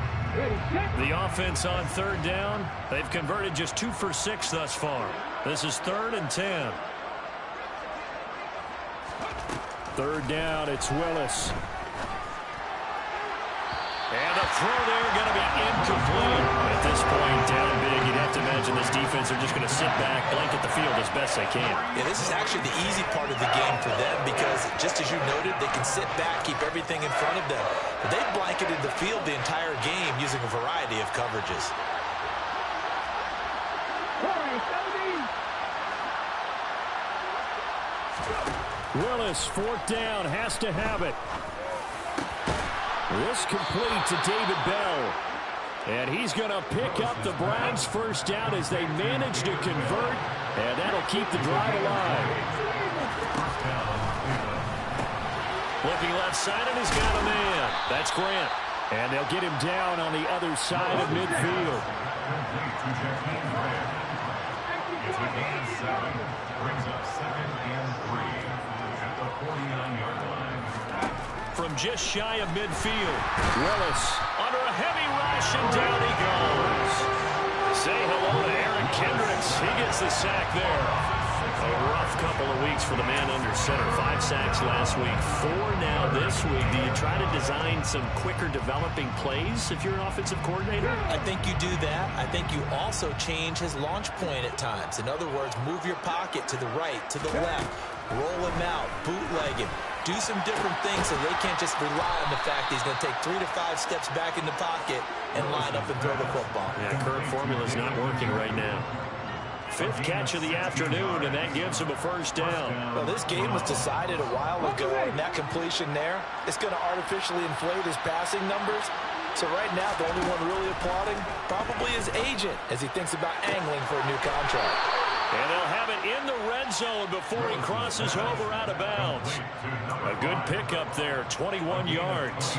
The offense on 3rd down, they've converted just 2 for 6 thus far. This is 3rd and 10. 3rd down, it's Willis. And the throw there going to be incomplete. At this point, down big, you'd have to imagine this defense are just going to sit back, blanket the field as best they can. Yeah, this is actually the easy part of the game for them because, just as you noted, they can sit back, keep everything in front of them. But they've blanketed the field the entire game using a variety of coverages. Willis, 4th down, has to have it. This complete to David Bell. And he's going to pick up the Browns' 1st down as they manage to convert. And that'll keep the drive alive. Looking left side, and he's got a man. That's Grant. And they'll get him down on the other side of midfield. It's a gain of 7. Brings up 2nd and 3 at the 49-yard line. From just shy of midfield, Willis under a heavy rush, and down he goes. Say hello to Aaron Kendricks. He gets the sack there. A rough couple of weeks for the man under center. 5 sacks last week, 4 now this week. Do you try to design some quicker developing plays if you're an offensive coordinator? I think you do that. I think you also change his launch point at times. In other words, move your pocket to the right, to the left, roll him out, bootleg him. Do some different things so they can't just rely on the fact he's going to take 3 to 5 steps back in the pocket and line up and throw the football. Yeah, current formula's not working right now. 5th catch of the afternoon, and that gives him a 1st down. Well, this game was decided a while ago, and that completion there is going to artificially inflate his passing numbers. So right now, the only one really applauding probably his agent as he thinks about angling for a new contract. And they'll have it in the red zone before he crosses over out of bounds. A good pickup there, 21 yards.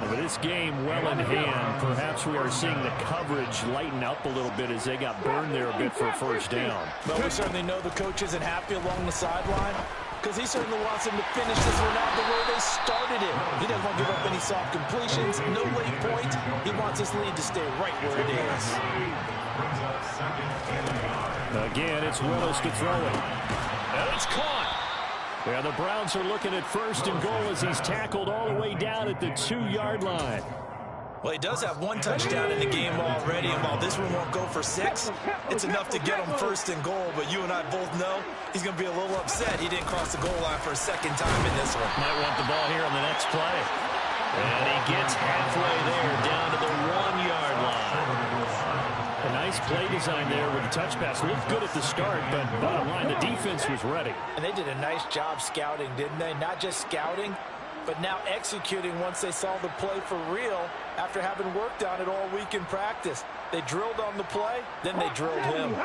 With this game well in hand, perhaps we are seeing the coverage lighten up a little bit as they got burned there a bit for a first down. But we certainly know the coach isn't happy along the sideline because he certainly wants them to finish this one out the way they started it. He doesn't want to give up any soft completions, no late points. He wants his lead to stay right where it is. Again, it's Willis to throw it. And it's caught. Yeah, the Browns are looking at first and goal as he's tackled all the way down at the 2-yard line. Well, he does have one touchdown in the game already, and while this one won't go for 6, it's enough to get him first and goal. But you and I both know he's going to be a little upset he didn't cross the goal line for a second time in this one. Might want the ball here on the next play. And he gets halfway there down to the 1-yard line. A nice play design there with the touch pass. Looked good at the start, but bottom line, the defense was ready. And they did a nice job scouting, didn't they? Not just scouting, but now executing once they saw the play for real after having worked on it all week in practice. They drilled on the play, then they drilled him.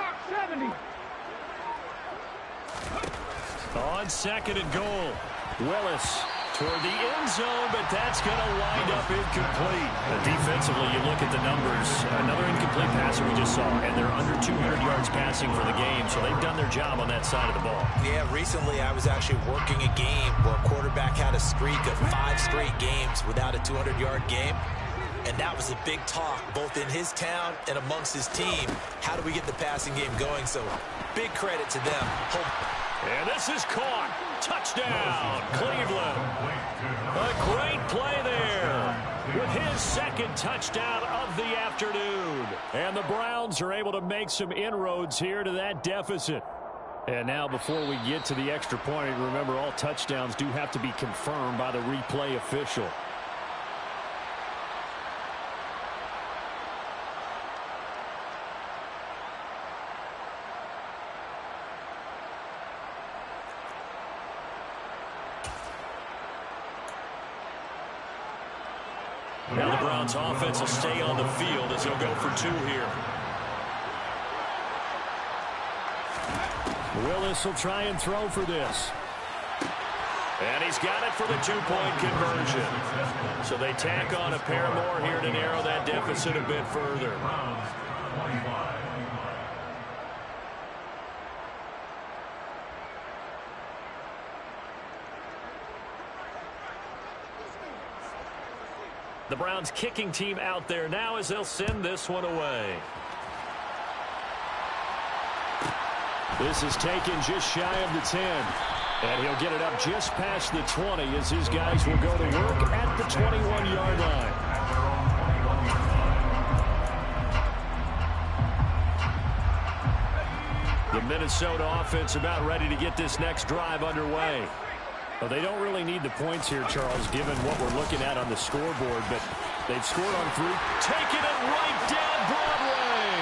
On second and goal, Willis toward the end zone, but that's going to wind up incomplete. Defensively, you look at the numbers. Another incomplete passer we just saw, and they're under 200 yards passing for the game, so they've done their job on that side of the ball. Yeah, recently I was actually working a game where a quarterback had a streak of 5 straight games without a 200-yard game. And that was a big talk, both in his town and amongst his team. How do we get the passing game going? So big credit to them. And this is caught. Touchdown, Cleveland. A great play there with his second touchdown of the afternoon. And the Browns are able to make some inroads here to that deficit. And now before we get to the extra point, remember all touchdowns do have to be confirmed by the replay official. Now the Browns offense will stay on the field as they'll go for 2 here. Willis will try and throw for this. And he's got it for the 2-point conversion. So they tack on a pair more here to narrow that deficit a bit further. The Browns kicking team out there now as they'll send this one away. This is taken just shy of the 10. And he'll get it up just past the 20 as his guys will go to work at the 21-yard line. The Minnesota offense about ready to get this next drive underway. Well, they don't really need the points here, Charles, given what we're looking at on the scoreboard, but they've scored on 3. Taking it right down Broadway.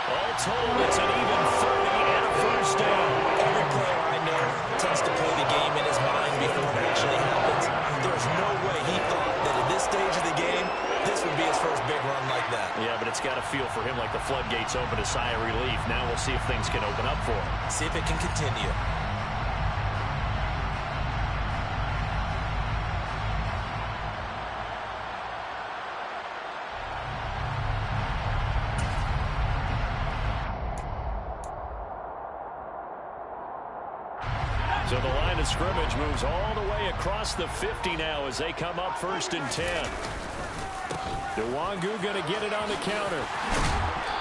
All told, it's an even 30 and a first down. Every player I know tends to play the game in his mind before it actually happens. There's no way he thought that at this stage of the game, this would be his first big run like that. Yeah, but it's got to feel for him like the floodgates open, a sigh of relief. Now we'll see if things can open up for him. See if it can continue. So the line of scrimmage moves all the way across the 50 now as they come up 1st and 10. Nwangu going to get it on the counter.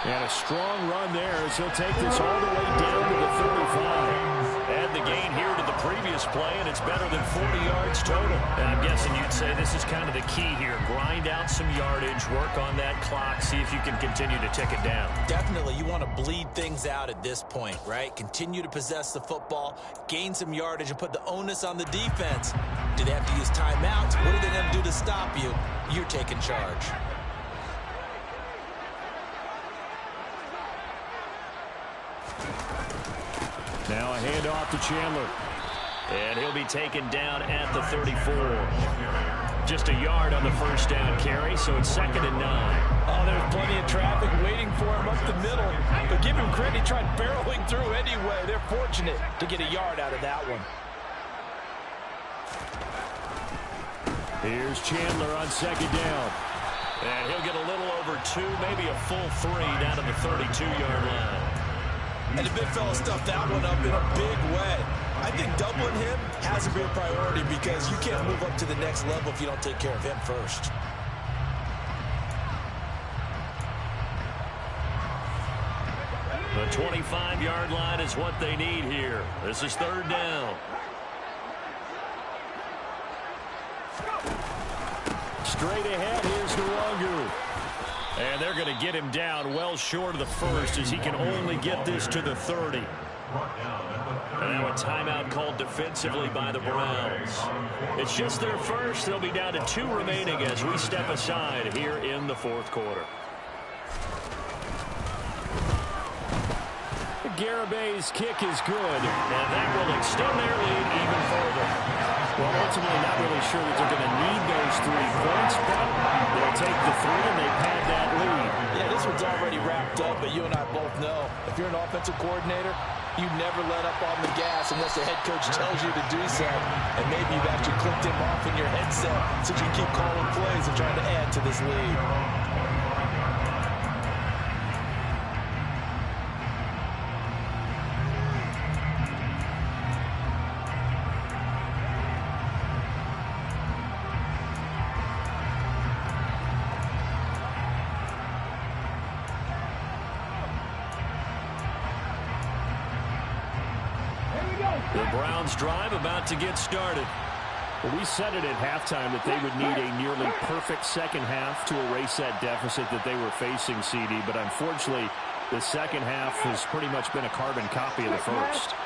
And a strong run there as he'll take this all the way down to the 35. Add the gain here to the previous play, and it's better than 40 yards total. And I'm guessing you'd say this is kind of the key here. Grind out some yardage, work on that clock, see if you can continue to tick it down. Definitely, you want to bleed things out at this point, right? Continue to possess the football, gain some yardage, and put the onus on the defense. Do they have to use timeouts? What are they going to do to stop you? You're taking charge. Now a handoff to Chandler. And he'll be taken down at the 34. Just a yard on the first down carry, so it's 2nd and 9. Oh, there's plenty of traffic waiting for him up the middle. But give him credit. He tried barreling through anyway. They're fortunate to get a yard out of that one. Here's Chandler on second down. And he'll get a little over 2, maybe a full 3 down to the 32-yard line. And the big fella stuffed that one up in a big way. I think doubling him has to be a priority because you can't move up to the next level if you don't take care of him first. The 25-yard line is what they need here. This is third down. Straight ahead, here's Nwangu. And they're going to get him down well short of the first as he can only get this to the 30. And now a timeout called defensively by the Browns. It's just their first. They'll be down to 2 remaining as we step aside here in the fourth quarter. Garabay's kick is good, and that will extend their lead even further. Well, ultimately, not really sure that they're going to need those 3 points, but they'll take the 3 and they pad that lead. Yeah, this one's already wrapped up, but you and I both know if you're an offensive coordinator, you never let up on the gas unless the head coach tells you to do so. And maybe you've actually clicked him off in your headset so you can keep calling plays and trying to add to this lead. The Browns drive about to get started. Well, we said it at halftime that they would need a nearly perfect second half to erase that deficit that they were facing, CD. But unfortunately, the second half has pretty much been a carbon copy of the first.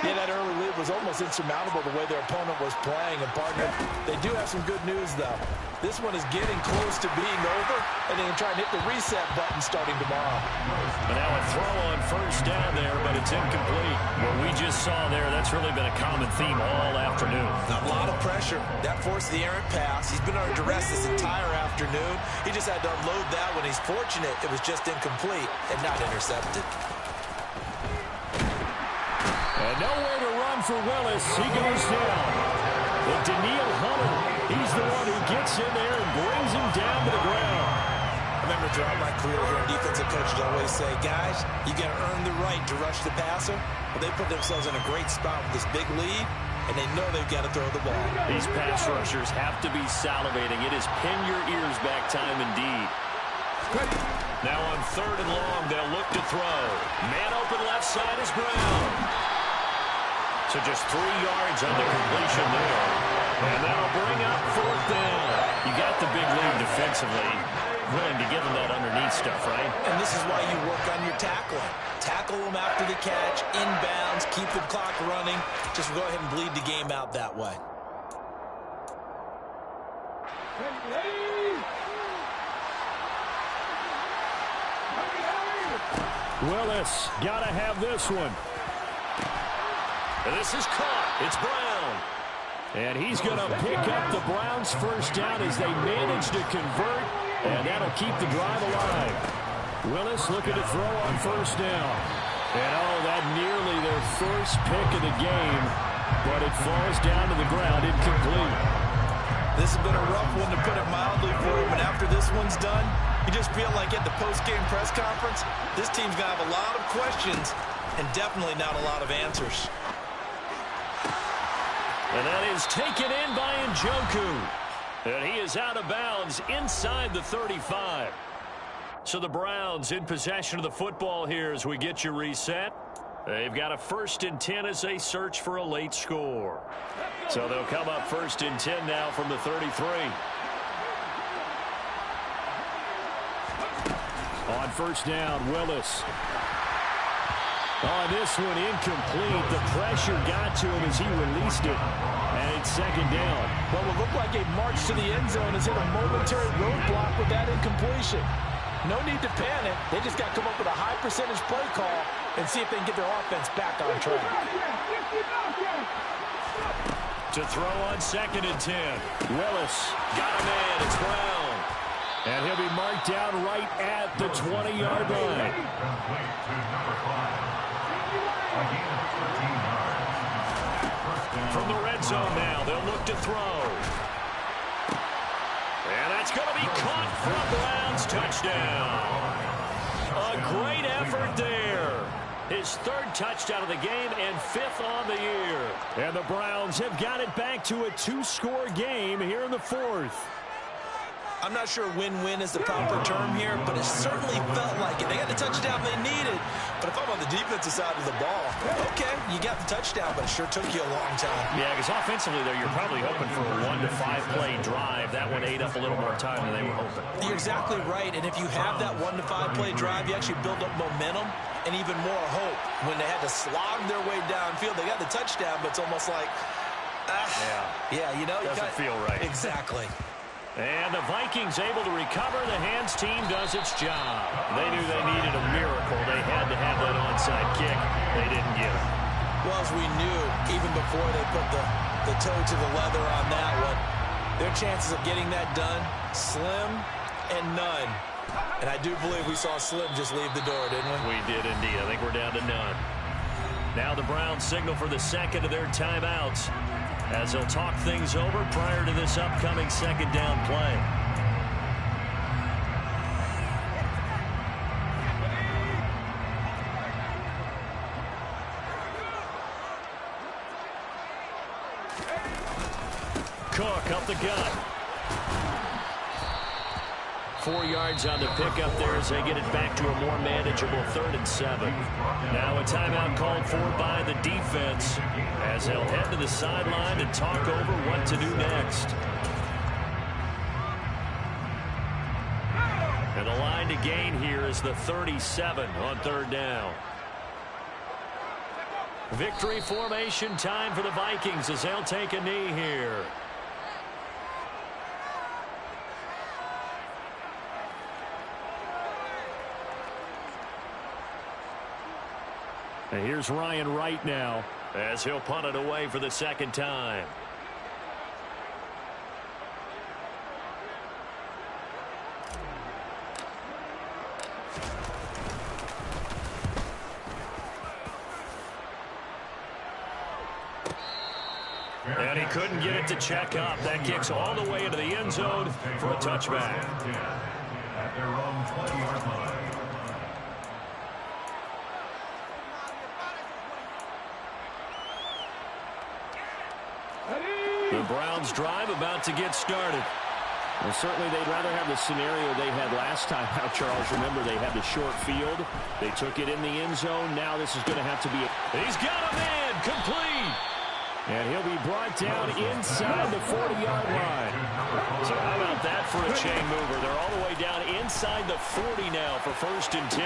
Yeah, that early lead was almost insurmountable the way their opponent was playing. And, partner, they do have some good news, though. This one is getting close to being over, and they can try and hit the reset button starting tomorrow. But now a throw on first down there, but it's incomplete. What we just saw there, that's really been a common theme all afternoon. A lot of pressure. That forced the errant pass. He's been under duress this entire afternoon. He just had to unload that one. He's fortunate it was just incomplete and not intercepted. And nowhere to run for Willis. He goes down. But Daniil Hunter, he's the one who gets in there and brings him down to the ground. I remember throughout my career here, defensive coaches always say, guys, you got to earn the right to rush the passer. Well, they put themselves in a great spot with this big lead, and they know they've got to throw the ball. These pass rushers have to be salivating. It is pin your ears back time indeed. Now on third and long, they'll look to throw. Man open left side is Brown. So just 3 yards on the completion there. And that'll bring up fourth down. You got the big lead defensively. Willing to give them that underneath stuff, right? And this is why you work on your tackling. Tackle them after the catch, inbounds, keep the clock running. Just go ahead and bleed the game out that way. Willis, gotta have this one. This is caught. It's Brown. And he's going to pick up the Browns' first down as they manage to convert, and that'll keep the drive alive. Willis looking to throw on first down. And, oh, that nearly their first pick of the game, but it falls down to the ground incomplete. This has been a rough one, to put it mildly, for him, and after this one's done, you just feel like at the post-game press conference, this team's going to have a lot of questions and definitely not a lot of answers. And that is taken in by Njoku. And he is out of bounds inside the 35. So the Browns in possession of the football here as we get you reset. They've got a 1st and 10 as they search for a late score. So they'll come up 1st and 10 now from the 33. On first down, Willis. On this one, incomplete. The pressure got to him as he released it. And it's second down. Well, it looked like a march to the end zone has hit a momentary roadblock with that incompletion. No need to panic. They just got to come up with a high percentage play call and see if they can get their offense back on track. To throw on 2nd and 10. Willis got a man. It's Brown. And he'll be marked down right at the 20-yard line. From the red zone now, they'll look to throw. And that's going to be caught for a Browns touchdown. A great effort there. His third touchdown of the game and fifth on the year. And the Browns have got it back to a 2-score game here in the fourth. I'm not sure win-win is the proper term here, but it certainly felt like it. They got the touchdown they needed. But if I'm on the defensive side of the ball, okay, you got the touchdown, but it sure took you a long time. Yeah, because offensively there, you're probably hoping for a 1 to 5 play drive. That one ate up a little more time than they were hoping. You're exactly right, and if you have that 1 to 5 play drive, you actually build up momentum and even more hope. When they had to slog their way downfield, they got the touchdown, but it's almost like, yeah, you know. Doesn't feel right. Exactly. And the Vikings able to recover. The hands team does its job. They knew they needed a miracle. They had to have that onside kick. They didn't get it. Well, as we knew, even before they put the toe to the leather on that one, their chances of getting that done, slim and none. And I do believe we saw Slim just leave the door, didn't we? We did indeed. I think we're down to none. Now the Browns signal for the second of their timeouts, as they'll talk things over prior to this upcoming second down play. Cook up the gut. 4 yards on the pickup there as they get it back to a more manageable 3rd and 7. Now a timeout called for by the defense as they'll head to the sideline to talk over what to do next. And the line to gain here is the 37 on 3rd down. Victory formation time for the Vikings as they'll take a knee here. And here's Ryan Wright now as he'll punt it away for the second time. And he couldn't get it to check up. That kicks all the way into the end zone for a touchback. At their own 20-yard line. The Browns drive about to get started. Well, certainly they'd rather have the scenario they had last time out, Charles. Remember, they had the short field. They took it in the end zone. Now this is going to have to be He's got a man complete. And he'll be brought down inside the 40-yard line. So how about that for a chain mover? They're all the way down inside the 40 now for 1st and 10.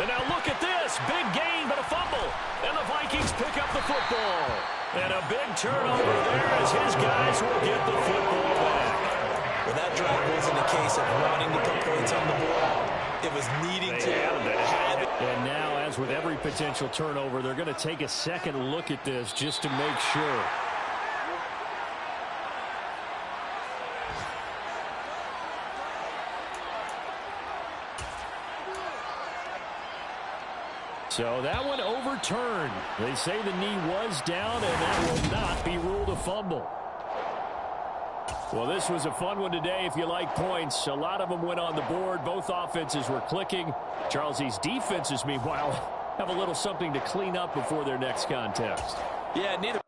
And now look at this. Big gain, but a fumble. And the Vikings pick up the football. And a big turnover there as his guys will get the football back. Well, that drive wasn't a case of wanting to put points on the board. It was needing to have it. And now, as with every potential turnover, they're going to take a second look at this just to make sure. So that one overturned. They say the knee was down, and that will not be ruled a fumble. Well, this was a fun one today if you like points. A lot of them went on the board. Both offenses were clicking. Charles, these defenses, meanwhile, have a little something to clean up before their next contest. Yeah, neither.